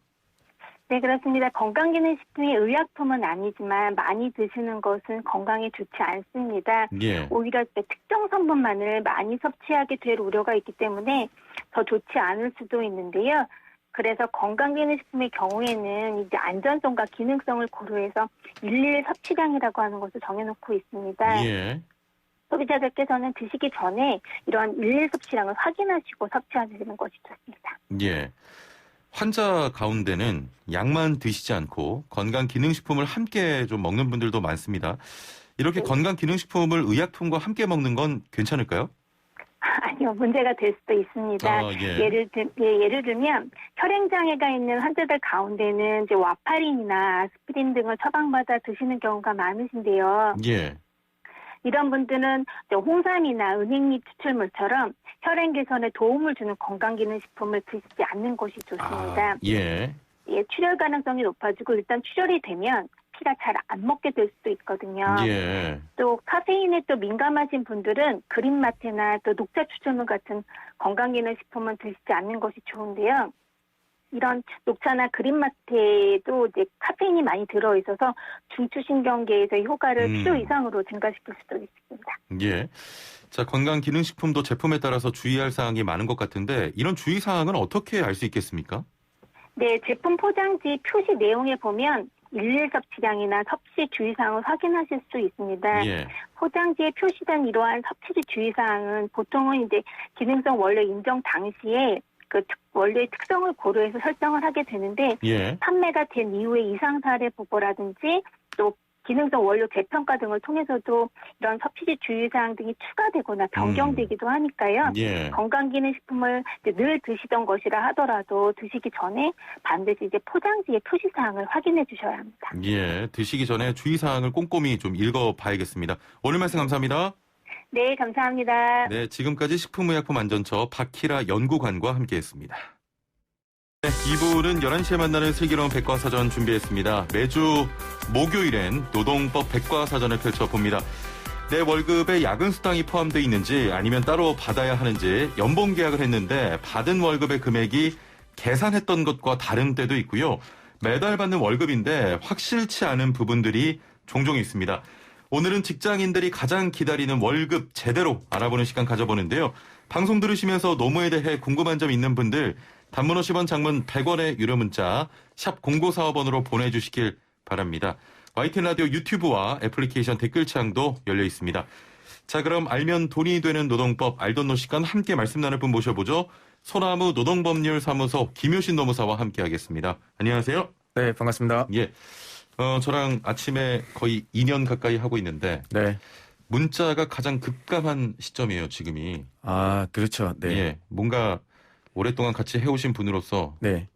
네, 그렇습니다. 건강기능식품이 의약품은 아니지만 많이 드시는 것은 건강에 좋지 않습니다. 예. 오히려 특정 성분만을 많이 섭취하게 될 우려가 있기 때문에 더 좋지 않을 수도 있는데요. 그래서 건강기능식품의 경우에는 이제 안전성과 기능성을 고려해서 일일 섭취량이라고 하는 것을 정해놓고 있습니다. 예. 소비자들께서는 드시기 전에 이런 일일 섭취량을 확인하시고 섭취하시는 것이 좋습니다. 예. 환자 가운데는 약만 드시지 않고 건강기능식품을 함께 좀 먹는 분들도 많습니다. 이렇게 네. 건강기능식품을 의약품과 함께 먹는 건 괜찮을까요? 아니요, 문제가 될 수도 있습니다. 예. 예를 들면 혈행장애가 있는 환자들 가운데는 이제 와파린이나 아스피린 등을 처방받아 드시는 경우가 많으신데요. 예. 이런 분들은 홍삼이나 은행잎 추출물처럼 혈행 개선에 도움을 주는 건강기능식품을 드시지 않는 것이 좋습니다. 예. 예, 출혈 가능성이 높아지고 일단 출혈이 되면 피가 잘 안 먹게 될 수도 있거든요. 예. 또 카페인에 또 민감하신 분들은 그린마테나 또 녹차 추출물 같은 건강기능식품은 드시지 않는 것이 좋은데요. 이런 녹차나 그린마테도 이제 카페인이 많이 들어있어서 중추신경계에서의 효과를 필요 이상으로 증가시킬 수도 있습니다. 예. 자, 건강기능식품도 제품에 따라서 주의할 사항이 많은 것 같은데 이런 주의 사항은 어떻게 알 수 있겠습니까? 네, 제품 포장지 표시 내용에 보면 일일 섭취량이나 섭취 주의사항을 확인하실 수 있습니다. 예. 포장지에 표시된 이러한 섭취 주의사항은 보통은 이제 기능성 원료 인정 당시에 그 원료의 특성을 고려해서 설정을 하게 되는데 예. 판매가 된 이후에 이상 사례 보고라든지 또 기능성 원료 재평가 등을 통해서도 이런 섭취지 주의사항 등이 추가되거나 변경되기도 하니까요. 예. 건강기능식품을 늘 드시던 것이라 하더라도 드시기 전에 반드시 이제 포장지의 표시사항을 확인해 주셔야 합니다. 예. 드시기 전에 주의사항을 꼼꼼히 좀 읽어봐야겠습니다. 오늘 말씀 감사합니다. 네, 감사합니다. 네, 지금까지 식품의약품안전처 박희라 연구관과 함께했습니다. 네, 2부는 11시에 만나는 슬기로운 백과사전 준비했습니다. 매주 목요일엔 노동법 백과사전을 펼쳐봅니다. 내 월급에 야근 수당이 포함되어 있는지 아니면 따로 받아야 하는지 연봉 계약을 했는데 받은 월급의 금액이 계산했던 것과 다른 때도 있고요. 매달 받는 월급인데 확실치 않은 부분들이 종종 있습니다. 오늘은 직장인들이 가장 기다리는 월급 제대로 알아보는 시간 가져보는데요. 방송 들으시면서 노무에 대해 궁금한 점 있는 분들 단문 50원, 장문 100원의 유료 문자 샵 0945번으로 보내주시길 바랍니다. YTN 라디오 유튜브와 애플리케이션 댓글창도 열려 있습니다. 자, 그럼 알면 돈이 되는 노동법 알돈노 시간 함께 말씀 나눌 분 모셔보죠. 소나무 노동법률사무소 김효신 노무사와 함께하겠습니다. 안녕하세요. 네, 반갑습니다. 예. 저랑 아침에 거의 2년 가까이 하고 있는데 네. 문자가 가장 급감한 시점이에요, 지금이. 아, 그렇죠. 네. 예. 뭔가 오랫동안 같이 해오신 분으로서 네.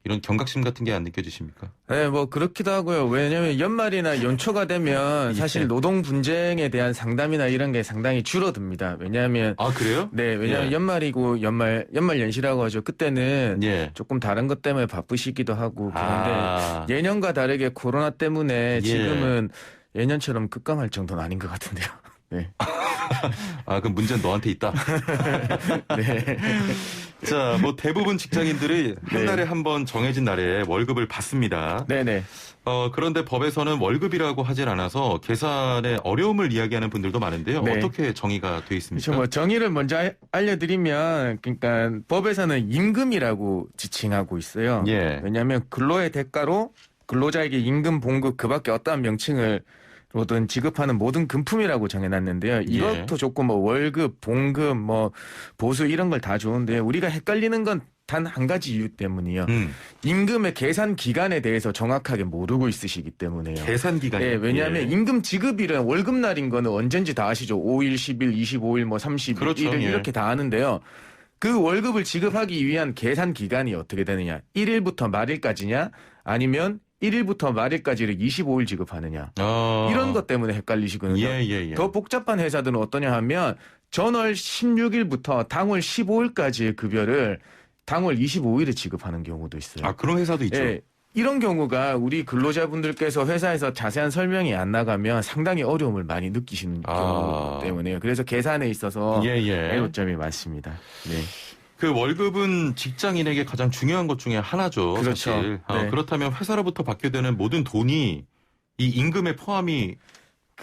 이런 경각심 같은 게 안 느껴지십니까? 네, 뭐 그렇기도 하고요. 왜냐면 연말이나 연초가 되면 사실 예. 노동 분쟁에 대한 상담이나 이런 게 상당히 줄어듭니다. 왜냐하면 아, 그래요? 네, 왜냐하면 예. 연말이고 연말 연시라고 하죠. 그때는 예. 조금 다른 것 때문에 바쁘시기도 하고 그런데 아, 예년과 다르게 코로나 때문에 예. 지금은 예년처럼 급감할 정도는 아닌 것 같은데요. 네. 그럼 문제는 너한테 있다. 네. 자, 뭐 대부분 직장인들이 한 네. 달에 한 번 정해진 날에 월급을 받습니다. 네네. 그런데 법에서는 월급이라고 하질 않아서 계산에 어려움을 이야기하는 분들도 많은데요. 네. 어떻게 정의가 돼 있습니까? 그렇죠. 뭐 정의를 먼저 알려드리면 그러니까 법에서는 임금이라고 지칭하고 있어요. 예. 왜냐하면 근로의 대가로 근로자에게 임금, 봉급 그밖에 어떠한 명칭을 로든 지급하는 모든 금품이라고 정해놨는데요. 이것도 조금 뭐 월급, 봉급, 뭐 보수 이런 걸 다 좋은데 우리가 헷갈리는 건 단 한 가지 이유 때문이요. 임금의 계산 기간에 대해서 정확하게 모르고 있으시기 때문에요. 계산 기간이. 네, 왜냐하면 임금 지급일은 월급날인 거는 언젠지 다 아시죠. 5일, 10일, 25일, 뭐 30일 그렇죠. 예. 이렇게 다 아는데요. 그 월급을 지급하기 위한 계산 기간이 어떻게 되느냐. 1일부터 말일까지냐 아니면 1일부터 말일까지를 25일 지급하느냐. 이런 것 때문에 헷갈리시거든요. 예. 더 복잡한 회사들은 어떠냐 하면 전월 16일부터 당월 15일까지의 급여를 당월 25일에 지급하는 경우도 있어요. 아, 그런 회사도 있죠. 예, 이런 경우가 우리 근로자분들께서 회사에서 자세한 설명이 안 나가면 상당히 어려움을 많이 느끼시는 경우 때문에요. 그래서 계산에 있어서 애로점이 많습니다. 네. 그 월급은 직장인에게 가장 중요한 것 중에 하나죠. 그렇죠. 사실. 네. 그렇다면 회사로부터 받게 되는 모든 돈이 이 임금에 포함이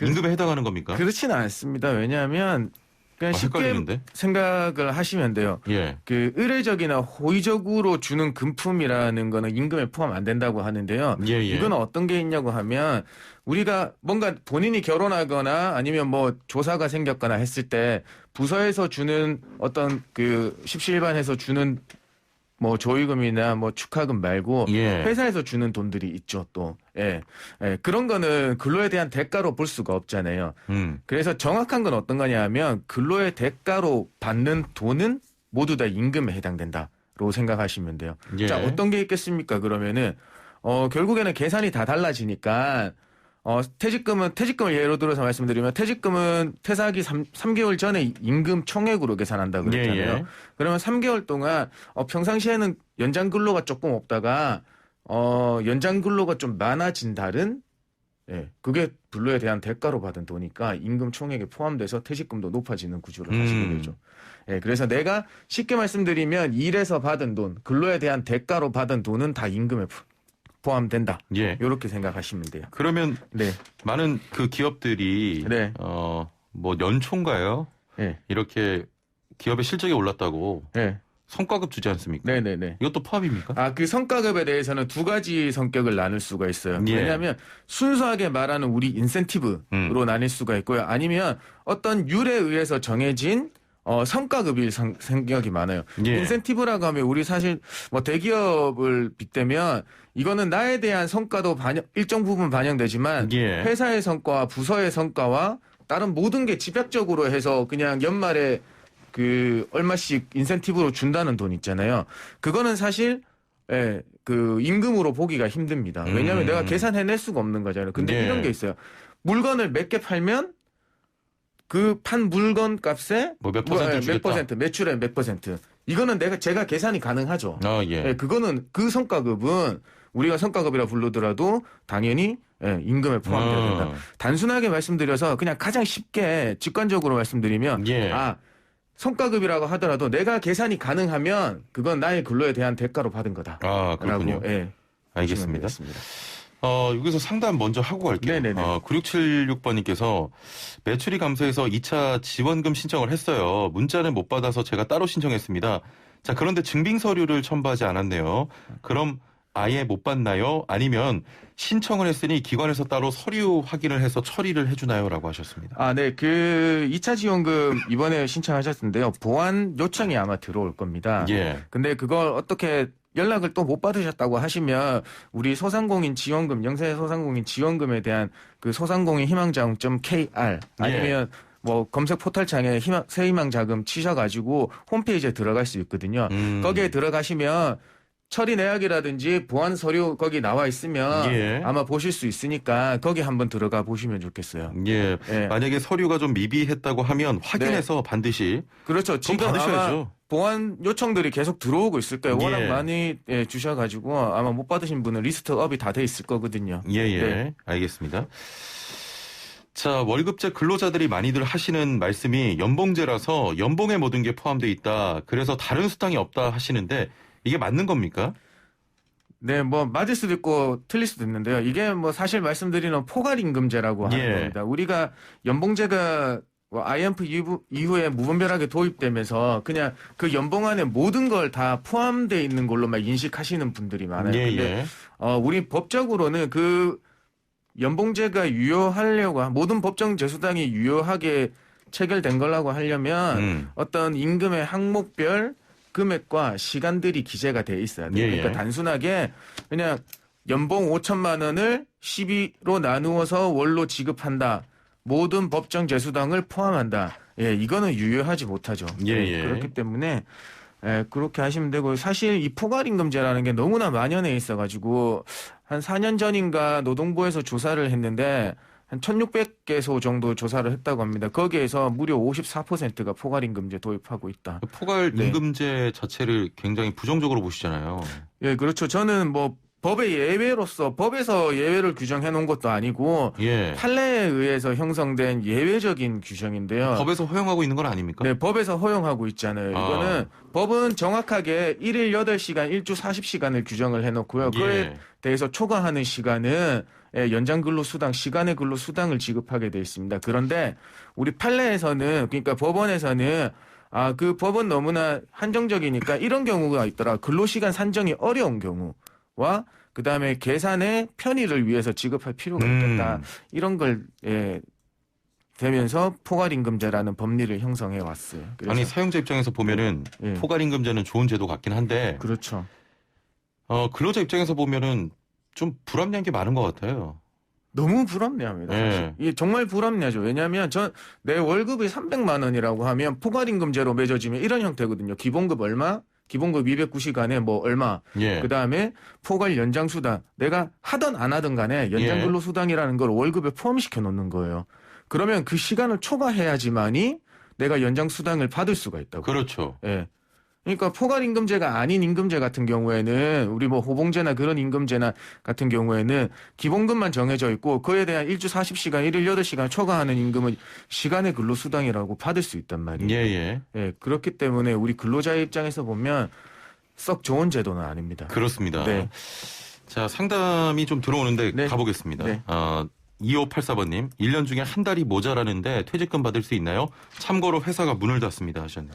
임금에 해당하는 겁니까? 그렇지는 않습니다. 왜냐하면 그냥 쉽게 헷갈리는데? 생각을 하시면 돼요. 예. 그 의례적이나 호의적으로 주는 금품이라는 거는 임금에 포함 안 된다고 하는데요. 이건 어떤 게 있냐고 하면 우리가 뭔가 본인이 결혼하거나 아니면 뭐 조사가 생겼거나 했을 때 부서에서 주는 어떤 그 십시일반에서 주는 뭐 조의금이나 뭐 축하금 말고 회사에서 주는 돈들이 있죠 또. 그런 거는 근로에 대한 대가로 볼 수가 없잖아요. 그래서 정확한 건 어떤 거냐 하면 근로의 대가로 받는 돈은 모두 다 임금에 해당된다로 생각하시면 돼요. 자, 어떤 게 있겠습니까? 그러면은 결국에는 계산이 다 달라지니까 퇴직금을 예로 들어서 말씀드리면 퇴직금은 퇴사하기 3개월 전에 임금 총액으로 계산한다고 그랬잖아요. 그러면 3개월 동안 평상시에는 연장 근로가 조금 없다가 연장 근로가 좀 많아진 달은 그게 근로에 대한 대가로 받은 돈이니까 임금 총액에 포함돼서 퇴직금도 높아지는 구조를 하시게 되죠. 그래서 내가 쉽게 말씀드리면 일해서 받은 돈, 근로에 대한 대가로 받은 돈은 다 임금에 포함된다. 이렇게 생각하시면 돼요. 그러면 많은 그 기업들이 뭐 연초인가요? 이렇게 기업의 실적이 올랐다고 성과급 주지 않습니까? 네네네. 이것도 포함입니까? 그 성과급에 대해서는 두 가지 성격을 나눌 수가 있어요. 왜냐하면 순수하게 말하는 우리 인센티브로 나뉠 수가 있고요. 아니면 어떤 율에 의해서 정해진 성과급일 성격이 많아요. 인센티브라고 하면 우리 사실 뭐 대기업을 빗대면 이거는 나에 대한 성과도 일정 부분 반영되지만 회사의 성과와 부서의 성과와 다른 모든 게 집약적으로 해서 그냥 연말에 그 얼마씩 인센티브로 준다는 돈 있잖아요. 그거는 사실 그 임금으로 보기가 힘듭니다. 왜냐하면 내가 계산해낼 수가 없는 거잖아요. 근데 이런 게 있어요. 물건을 몇 개 팔면 그 판 물건 값에 몇 퍼센트 매출의 몇 퍼센트. 이거는 제가 계산이 가능하죠. 그거는 그 성과급은 우리가 성과급이라 부르더라도 당연히 임금에 포함되어야 된다. 단순하게 말씀드려서 그냥 가장 쉽게 직관적으로 말씀드리면 성과급이라고 하더라도 내가 계산이 가능하면 그건 나의 근로에 대한 대가로 받은 거다. 그렇군요. 알겠습니다. 여기서 상담 먼저 하고 갈게요. 9676번님께서 매출이 감소해서 2차 지원금 신청을 했어요. 문자는 못 받아서 제가 따로 신청했습니다. 자, 그런데 증빙 서류를 첨부하지 않았네요. 그럼 아예 못 받나요? 아니면 신청을 했으니 기관에서 따로 서류 확인을 해서 처리를 해주나요? 라고 하셨습니다. 그 2차 지원금 이번에 신청하셨는데요. 보완 요청이 아마 들어올 겁니다. 근데 그걸 어떻게 연락을 또 못 받으셨다고 하시면 우리 소상공인 지원금, 영세 소상공인 지원금에 대한 그 소상공인 희망자금.kr 아니면 뭐 검색 포털창에 새희망자금 치셔가지고 홈페이지에 들어갈 수 있거든요. 거기에 들어가시면 처리 내역이라든지 보완 서류 거기 나와 있으면 아마 보실 수 있으니까 거기 한번 들어가 보시면 좋겠어요. 만약에 서류가 좀 미비했다고 하면 확인해서 반드시 그렇죠. 지금 받으셔야죠. 보완 요청들이 계속 들어오고 있을 거예요. 워낙 많이 주셔가지고 아마 못 받으신 분은 리스트업이 다 돼 있을 거거든요. 알겠습니다. 자, 월급제 근로자들이 많이들 하시는 말씀이 연봉제라서 연봉에 모든 게 포함되어 있다. 그래서 다른 수당이 없다 하시는데 이게 맞는 겁니까? 뭐 맞을 수도 있고 틀릴 수도 있는데요. 이게 뭐 사실 말씀드리는 포괄임금제라고 하는 겁니다. 우리가 연봉제가 IMF 이후에 무분별하게 도입되면서 그냥 그 연봉 안에 모든 걸 다 포함되어 있는 걸로만 인식하시는 분들이 많아요. 근데 우리 법적으로는 그 연봉제가 유효하려고 모든 법정 제수당이 유효하게 체결된 거라고 하려면 어떤 임금의 항목별 금액과 시간들이 기재가 돼 있어야 돼요. 그러니까 단순하게 그냥 연봉 5천만 원을 12로 나누어서 월로 지급한다. 모든 법정 제수당을 포함한다. 이거는 유효하지 못하죠. 그렇기 때문에 그렇게 하시면 되고 사실 이 포괄임금제라는 게 너무나 만연해 있어가지고 한 4년 전인가 노동부에서 조사를 했는데 한 1,600개소 정도 조사를 했다고 합니다. 거기에서 무려 54%가 포괄임금제 도입하고 있다. 포괄 네. 임금제 자체를 굉장히 부정적으로 보시잖아요. 예, 그렇죠. 저는 뭐 법의 예외로서 법에서 예외를 규정해 놓은 것도 아니고 예. 판례에 의해서 형성된 예외적인 규정인데요. 법에서 허용하고 있는 건 아닙니까? 네, 법에서 허용하고 있잖아요. 이거는 법은 정확하게 1일 8시간, 1주 40시간을 규정을 해놓고요. 그에 예. 대해서 초과하는 시간은 연장 근로수당, 시간의 근로수당을 지급하게 돼 있습니다. 그런데 우리 판례에서는, 그러니까 법원에서는 그 법은 너무나 한정적이니까 이런 경우가 있더라. 근로시간 산정이 어려운 경우와 그다음에 계산의 편의를 위해서 지급할 필요가 있겠다. 이런 걸 되면서 포괄임금제라는 법리를 형성해 왔어요. 아니 사용자 입장에서 보면은 예. 포괄임금제는 좋은 제도 같긴 한데 그렇죠. 근로자 입장에서 보면은 좀 불합리한 게 많은 것 같아요. 너무 불합리합니다. 사실. 예. 이게 정말 불합리하죠. 왜냐하면 내 월급이 300만 원이라고 하면 포괄임금제로 맺어지면 이런 형태거든요. 기본급 얼마? 기본급 209시간에 뭐 얼마? 예. 그다음에 포괄 연장수당. 내가 하든 안 하든 간에 연장근로수당이라는 걸 월급에 포함시켜 놓는 거예요. 그러면 그 시간을 초과해야지만이 내가 연장수당을 받을 수가 있다고. 그렇죠. 예. 그러니까 포괄임금제가 아닌 임금제 같은 경우에는 우리 뭐 호봉제나 그런 임금제나 같은 경우에는 기본급만 정해져 있고 그에 대한 1주 40시간, 1일 8시간 초과하는 임금은 시간의 근로수당이라고 받을 수 있단 말이에요. 예. 예, 그렇기 때문에 우리 근로자의 입장에서 보면 썩 좋은 제도는 아닙니다. 그렇습니다. 네. 자, 상담이 좀 들어오는데 네. 가보겠습니다. 네. 2584번님, 1년 중에 한 달이 모자라는데 퇴직금 받을 수 있나요? 참고로 회사가 문을 닫습니다 하셨네요.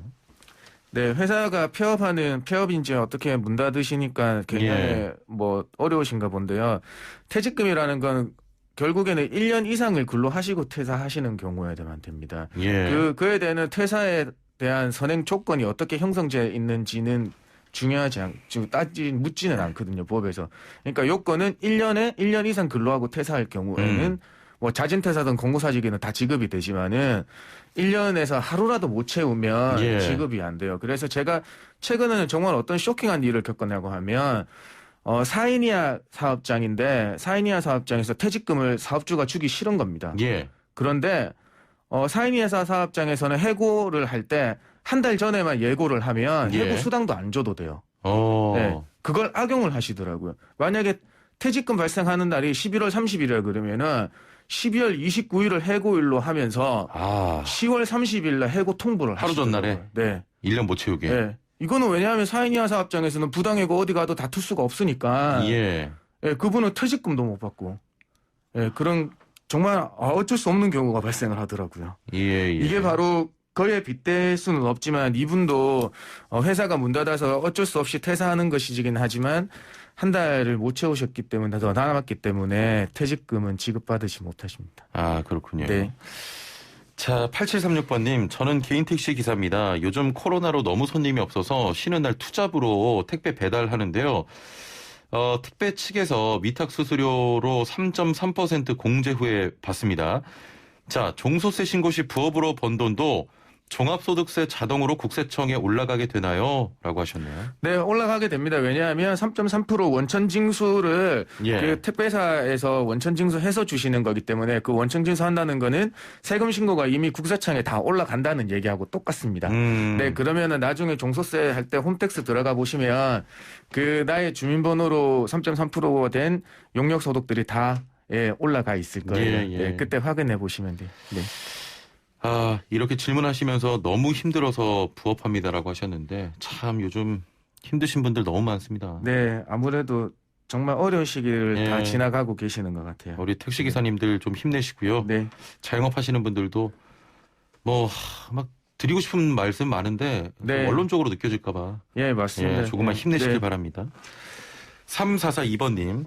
네, 회사가 폐업이 이제 어떻게 문 닫으시니까 굉장히 뭐 어려우신가 본데요. 퇴직금이라는 건 결국에는 1년 이상을 근로하시고 퇴사하시는 경우에만 됩니다. 예. 그에 대한 퇴사에 대한 선행 조건이 어떻게 형성돼 있는지는 중요하지 묻지는 않거든요, 법에서. 그러니까 요건은 1년 이상 근로하고 퇴사할 경우에는 뭐 자진퇴사든 공고사직에는 다 지급이 되지만은 1년에서 하루라도 못 채우면 예. 지급이 안 돼요. 그래서 제가 최근에는 정말 어떤 쇼킹한 일을 겪었냐고 하면 사이니아 사업장인데 사이니아 사업장에서 퇴직금을 사업주가 주기 싫은 겁니다. 예. 그런데 사이니아 사업장에서는 해고를 할 때 한 달 전에만 예고를 하면 예. 해고 수당도 안 줘도 돼요. 어. 네, 그걸 악용을 하시더라고요. 만약에 퇴직금 발생하는 날이 11월 30일이라 그러면은 12월 29일을 해고일로 하면서 10월 30일 날 해고 통보를 하루 하시더라고요. 전날에? 네. 1년 못 채우게. 네. 이거는 왜냐하면 사이니아 사업장에서는 부당해고 어디 가도 다툴 수가 없으니까 예. 예, 그분은 퇴직금도 못 받고 예, 그런 정말 어쩔 수 없는 경우가 발생을 하더라고요. 예. 이게 바로 거에 빗댈 수는 없지만 이분도 회사가 문 닫아서 어쩔 수 없이 퇴사하는 것이긴 하지만 한 달을 못 채우셨기 때문에 더 남았기 때문에 퇴직금은 지급받으시 못하십니다. 그렇군요. 네. 자, 8736번님, 저는 개인 택시 기사입니다. 요즘 코로나로 너무 손님이 없어서 쉬는 날 투잡으로 택배 배달하는데요. 택배 측에서 위탁 수수료로 3.3% 공제 후에 받습니다. 자, 종소세 신고 시 부업으로 번 돈도 종합소득세 자동으로 국세청에 올라가게 되나요? 라고 하셨네요. 네, 올라가게 됩니다. 왜냐하면 3.3% 원천 징수를 예. 그 택배사에서 원천 징수해서 주시는 거기 때문에 그 원천 징수한다는 거는 세금 신고가 이미 국세청에 다 올라간다는 얘기하고 똑같습니다. 네, 그러면은 나중에 종소세 할 때 홈택스 들어가 보시면 그 나의 주민번호로 3.3%가 된 용역 소득들이 다 올라가 있을 거예요. 예. 네, 그때 확인해 보시면 돼요. 네. 이렇게 질문하시면서 너무 힘들어서 부업합니다라고 하셨는데 참 요즘 힘드신 분들 너무 많습니다. 네, 아무래도 정말 어려운 시기를 예. 다 지나가고 계시는 것 같아요. 우리 택시기사님들 좀 힘내시고요. 네. 자영업하시는 분들도 막 드리고 싶은 말씀 많은데 네. 원론적으로 느껴질까 봐 예, 맞습니다. 조금만 힘내시길 네. 바랍니다. 3442번님.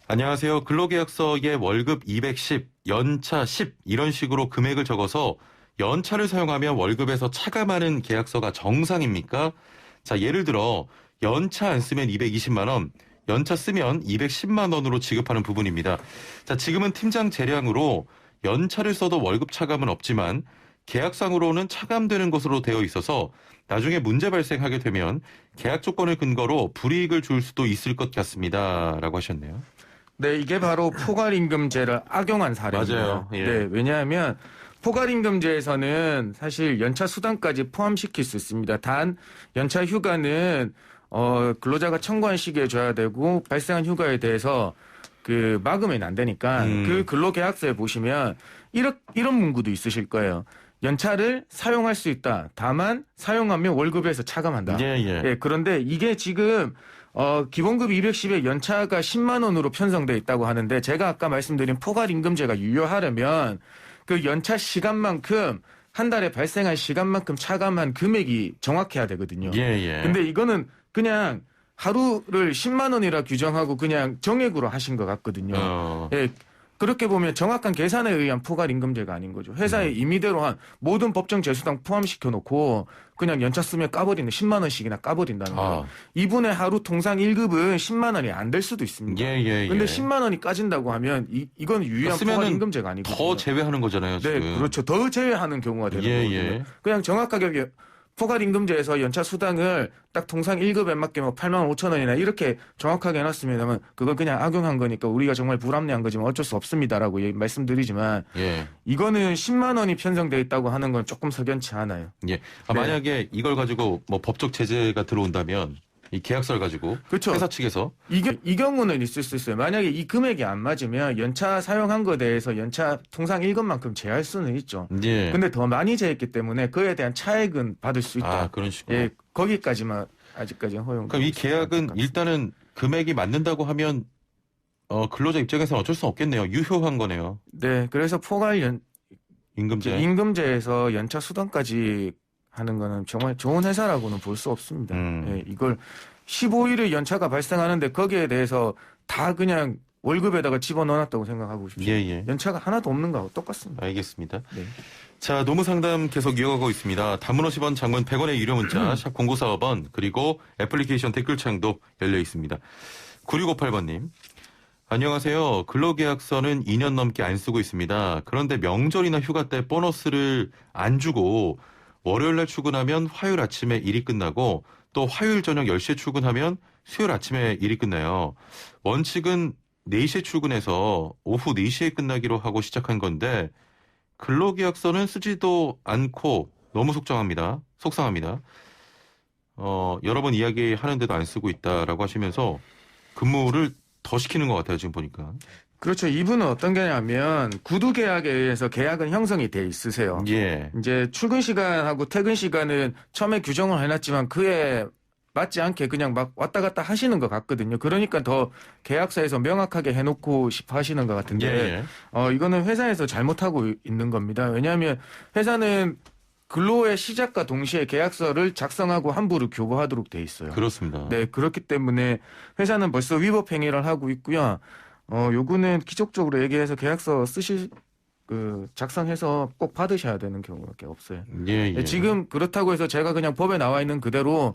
안녕하세요. 근로계약서에 월급 210, 연차 10 이런 식으로 금액을 적어서 연차를 사용하면 월급에서 차감하는 계약서가 정상입니까? 자, 예를 들어 연차 안 쓰면 220만 원, 연차 쓰면 210만 원으로 지급하는 부분입니다. 자, 지금은 팀장 재량으로 연차를 써도 월급 차감은 없지만 계약상으로는 차감되는 것으로 되어 있어서 나중에 문제 발생하게 되면 계약 조건을 근거로 불이익을 줄 수도 있을 것 같습니다. 라고 하셨네요. 네, 이게 바로 포괄임금제를 악용한 사례입니다. 맞아요. 예. 네, 왜냐하면 포괄임금제에서는 사실 연차 수당까지 포함시킬 수 있습니다. 단 연차 휴가는 근로자가 청구한 시기에 줘야 되고 발생한 휴가에 대해서 그 막으면 안 되니까 그 근로계약서에 보시면 이런 문구도 있으실 거예요. 연차를 사용할 수 있다. 다만 사용하면 월급에서 차감한다. 예. 그런데 이게 지금 기본급 210에 연차가 10만 원으로 편성돼 있다고 하는데 제가 아까 말씀드린 포괄임금제가 유효하려면 그 연차 시간만큼 한 달에 발생한 시간만큼 차감한 금액이 정확해야 되거든요. 예. 근데 이거는 그냥 하루를 10만 원이라 규정하고 그냥 정액으로 하신 것 같거든요. 예, 그렇게 보면 정확한 계산에 의한 포괄임금제가 아닌 거죠. 회사에 임의대로 한 모든 법정 제수당 포함시켜 놓고 그냥 연차 쓰면 까버리는 10만 원씩이나 까버린다는 거예요. 이분의 하루 통상 1급은 10만 원이 안 될 수도 있습니다. 근데 10만 원이 까진다고 하면 이건 유의한 포괄임금제가 아니거든요. 더 제외하는 거잖아요. 지금. 네, 그렇죠. 더 제외하는 경우가 되는 거거든요. 그냥 정확하게 포괄임금제에서 연차 수당을 딱 통상 1급에 맞게 뭐 8만 5천 원이나 이렇게 정확하게 해놨으면 그건 그냥 악용한 거니까 우리가 정말 불합리한 거지만 어쩔 수 없습니다라고 말씀드리지만 이거는 10만 원이 편성되어 있다고 하는 건 조금 석연치 않아요. 예. 만약에 이걸 가지고 뭐 법적 제재가 들어온다면 이 계약서를 가지고 그렇죠. 회사 측에서 이 경우는 있을 수 있어요. 만약에 이 금액이 안 맞으면 연차 사용한 거에 대해서 연차 통상 1급만큼 제할 수는 있죠. 근데 더 많이 제했기 때문에 그에 대한 차액은 받을 수 있다. 그런 식으로. 예, 거기까지만 아직까지는 허용. 그럼 이 계약은 일단은 금액이 맞는다고 하면 근로자 입장에서는 어쩔 수 없겠네요. 유효한 거네요. 네, 그래서 임금제에서 연차 수당까지 하는 거는 정말 좋은 회사라고는 볼 수 없습니다. 예, 이걸 15일의 연차가 발생하는데 거기에 대해서 다 그냥 월급에다가 집어넣어놨다고 생각하고 싶습니다. 연차가 하나도 없는 거하고 똑같습니다. 알겠습니다. 네. 자, 노무상담 계속 이어가고 있습니다. 단문 50원, 장문 100원의 유료 문자 샵 0945번 그리고 애플리케이션 댓글창도 열려 있습니다. 9658번님. 안녕하세요. 근로계약서는 2년 넘게 안 쓰고 있습니다. 그런데 명절이나 휴가 때 보너스를 안 주고 월요일 날 출근하면 화요일 아침에 일이 끝나고 또 화요일 저녁 10시에 출근하면 수요일 아침에 일이 끝나요. 원칙은 4시에 출근해서 오후 4시에 끝나기로 하고 시작한 건데 근로계약서는 쓰지도 않고 너무 속상합니다. 여러 번 이야기하는데도 안 쓰고 있다라고 하시면서 근무를 더 시키는 것 같아요. 지금 보니까. 그렇죠. 이분은 어떤 게냐면 구두 계약에 의해서 계약은 형성이 돼 있으세요. 이제 출근 시간하고 퇴근 시간은 처음에 규정을 해놨지만 그에 맞지 않게 그냥 막 왔다 갔다 하시는 것 같거든요. 그러니까 더 계약서에서 명확하게 해놓고 싶어 하시는 것 같은데 이거는 회사에서 잘못하고 있는 겁니다. 왜냐하면 회사는 근로의 시작과 동시에 계약서를 작성하고 환부를 교부하도록 돼 있어요. 그렇습니다. 네, 그렇기 때문에 회사는 벌써 위법 행위를 하고 있고요. 요구는 기적적으로 얘기해서 계약서 작성해서 꼭 받으셔야 되는 경우밖에 없어요. 지금 그렇다고 해서 제가 그냥 법에 나와 있는 그대로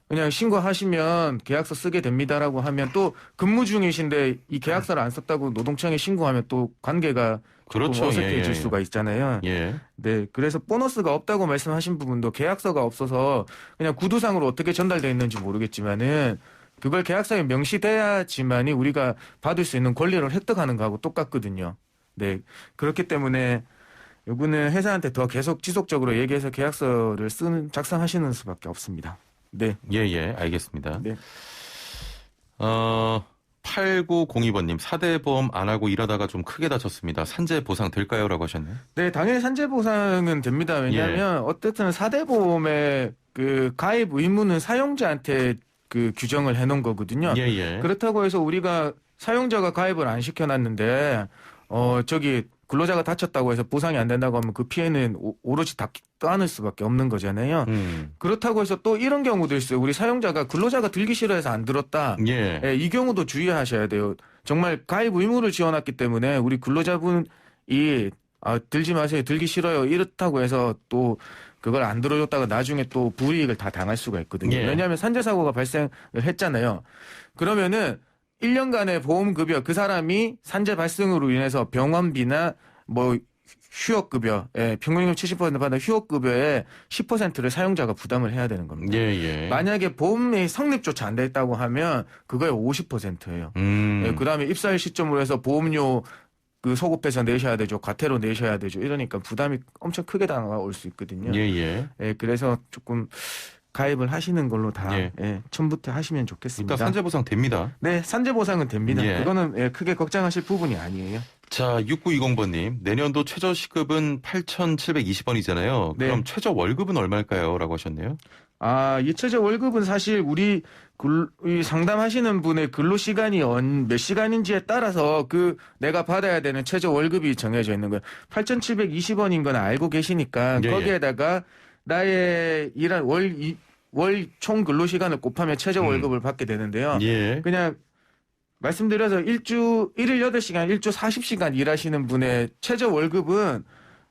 그냥 신고하시면 계약서 쓰게 됩니다라고 하면 또 근무 중이신데 이 계약서를 안 썼다고 노동청에 신고하면 또 관계가 그렇죠. 어색해질 수가 있잖아요. 네, 그래서 보너스가 없다고 말씀하신 부분도 계약서가 없어서 그냥 구두상으로 어떻게 전달되어 있는지 모르겠지만은 그걸 계약서에 명시돼야지만이 우리가 받을 수 있는 권리를 획득하는 거하고 똑같거든요. 네, 그렇기 때문에 요거는 회사한테 더 계속 지속적으로 얘기해서 계약서를 작성하시는 수밖에 없습니다. 네. 알겠습니다. 네. 8902번님, 4대 보험 안 하고 일하다가 좀 크게 다쳤습니다. 산재 보상 될까요? 라고 하셨네요. 네, 당연히 산재 보상은 됩니다. 왜냐하면 어쨌든 4대 보험의 그 가입 의무는 사용자한테 그 규정을 해놓은 거거든요. 그렇다고 해서 우리가 사용자가 가입을 안 시켜놨는데 근로자가 다쳤다고 해서 보상이 안 된다고 하면 그 피해는 오로지 다 떠안을 수밖에 없는 거잖아요. 그렇다고 해서 또 이런 경우도 있어요. 우리 사용자가 근로자가 들기 싫어해서 안 들었다. 이 경우도 주의하셔야 돼요. 정말 가입 의무를 지어놨기 때문에 우리 근로자분이 들지 마세요. 들기 싫어요. 이렇다고 해서 또 그걸 안 들어줬다가 나중에 또 불이익을 다 당할 수가 있거든요. 왜냐하면 산재 사고가 발생을 했잖아요. 그러면은 1년간의 보험급여 그 사람이 산재 발생으로 인해서 병원비나 뭐 휴업급여, 평균임금 70% 받는 휴업급여의 10%를 사용자가 부담을 해야 되는 겁니다. 예. 만약에 보험이 성립조차 안 됐다고 하면 그거의 50%예요. 그다음에 입사일 시점으로 해서 보험료 그 소급해서 내셔야 되죠. 과태료 내셔야 되죠. 이러니까 부담이 엄청 크게 다가올 수 있거든요. 예. 그래서 조금 가입을 하시는 걸로 다 처음부터 하시면 좋겠습니다. 일단 산재보상 됩니다. 네, 산재보상은 됩니다. 예. 그거는 크게 걱정하실 부분이 아니에요. 자, 6920번님. 내년도 최저시급은 8,720원이잖아요. 네. 그럼 최저 월급은 얼마일까요? 라고 하셨네요. 이 최저 월급은 사실 우리 이 상담하시는 분의 근로시간이 몇 시간인지에 따라서 내가 받아야 되는 최저 월급이 정해져 있는 거예요. 8,720원인 건 알고 계시니까 예. 거기에다가 나의 일한 월 총 근로시간을 곱하면 최저 월급을 받게 되는데요. 예. 그냥 말씀드려서 1일 8시간, 1주 40시간 일하시는 분의 최저 월급은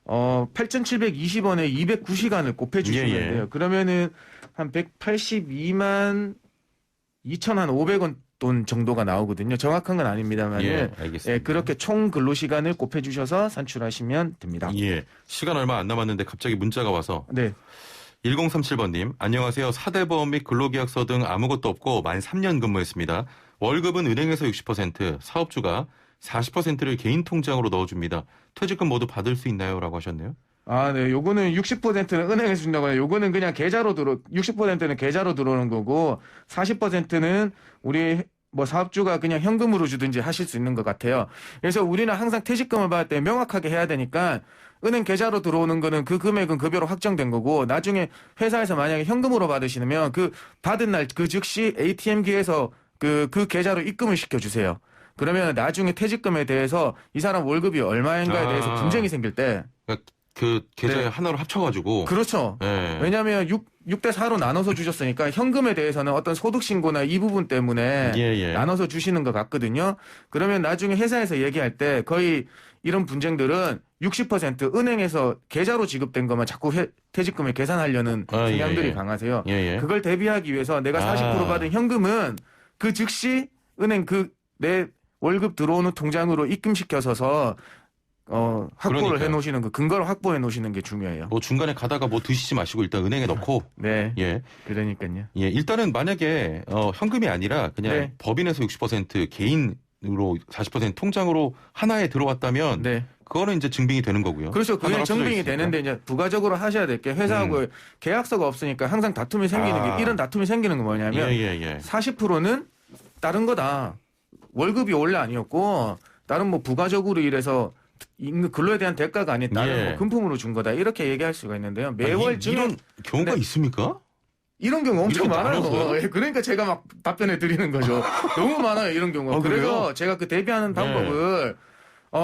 8,720원에 209시간을 곱해주시면 돼요. 그러면은 한 182만 2,500원 돈 정도가 나오거든요. 정확한 건 아닙니다만. 알겠습니다. 그렇게 총 근로시간을 곱해주셔서 산출하시면 됩니다. 예. 시간 얼마 안 남았는데 갑자기 문자가 와서. 네. 1037번님, 안녕하세요. 사대보험 및 근로계약서 등 아무것도 없고 만 3년 근무했습니다. 월급은 은행에서 60%, 사업주가 40%를 개인 통장으로 넣어줍니다. 퇴직금 모두 받을 수 있나요? 라고 하셨네요. 네. 요거는 60%는 은행에서 준다고 해요. 요거는 그냥 60%는 계좌로 들어오는 거고, 40%는 우리 사업주가 그냥 현금으로 주든지 하실 수 있는 것 같아요. 그래서 우리는 항상 퇴직금을 받을 때 명확하게 해야 되니까, 은행 계좌로 들어오는 거는 그 금액은 급여로 확정된 거고, 나중에 회사에서 만약에 현금으로 받으시면 받은 날 즉시 ATM기에서 그 계좌로 입금을 시켜주세요. 그러면 나중에 퇴직금에 대해서 이 사람 월급이 얼마인가에 대해서 분쟁이 생길 때. 그러니까 그 계좌에 하나로 합쳐가지고. 그렇죠. 네. 왜냐하면 6대 4로 나눠서 주셨으니까 현금에 대해서는 어떤 소득신고나 이 부분 때문에 나눠서 주시는 것 같거든요. 그러면 나중에 회사에서 얘기할 때 거의 이런 분쟁들은 60% 은행에서 계좌로 지급된 것만 자꾸 퇴직금을 계산하려는 경향들이 강하세요. 그걸 대비하기 위해서 내가 40% 받은 현금은 그 즉시 은행 내 월급 들어오는 통장으로 입금시켜서 확보를 해놓으시는 근거를 확보해 놓으시는 게 중요해요. 중간에 가다가 드시지 마시고 일단 은행에 넣고. 네. 그러니까요. 일단은 만약에 현금이 아니라 그냥 법인에서 60% 개인으로 40% 통장으로 하나에 들어왔다면 그거는 이제 증빙이 되는 거고요. 그렇죠. 그게 증빙이 되는데 이제 부가적으로 하셔야 될 게 회사하고 계약서가 없으니까 항상 다툼이 생기는 게 이런 다툼이 생기는 건 뭐냐면 40%는 다른 거다. 월급이 원래 아니었고 다른 부가적으로 일해서 근로에 대한 대가가 아닌 다른 금품으로 준 거다. 이렇게 얘기할 수가 있는데요. 매월 이런 경우가 있습니까? 이런 경우 엄청 많아요. 그러니까 제가 막 답변해 드리는 거죠. 너무 많아요. 이런 경우가. 그래서 제가 대비하는 방법을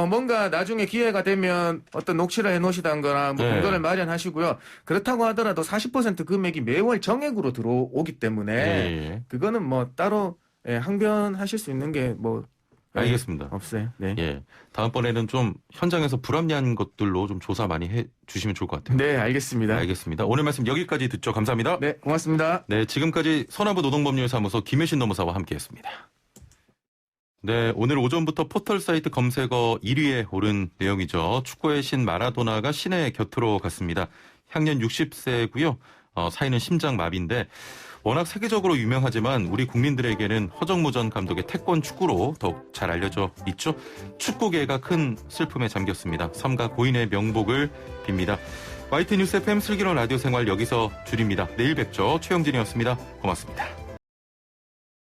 뭔가 나중에 기회가 되면 어떤 녹취를 해놓으시던거나 근거를 마련하시고요. 그렇다고 하더라도 40% 금액이 매월 정액으로 들어오기 때문에 그거는 따로 항변하실 수 있는 게 알겠습니다. 없어요. 네. 다음번에는 좀 현장에서 불합리한 것들로 좀 조사 많이 해 주시면 좋을 것 같아요. 네, 알겠습니다. 알겠습니다. 오늘 말씀 여기까지 듣죠. 감사합니다. 네, 고맙습니다. 네, 지금까지 서나부 노동법률사무소 김혜신 노무사와 함께했습니다. 네, 오늘 오전부터 포털 사이트 검색어 1위에 오른 내용이죠. 축구의 신 마라도나가 신의 곁으로 갔습니다. 향년 60세고요. 사인은 심장마비인데 워낙 세계적으로 유명하지만 우리 국민들에게는 허정무전 감독의 태권 축구로 더욱 잘 알려져 있죠. 축구계가 큰 슬픔에 잠겼습니다. 삼가 고인의 명복을 빕니다. YT뉴스 FM 슬기로운 라디오 생활 여기서 줄입니다. 내일 뵙죠. 최영진이었습니다. 고맙습니다.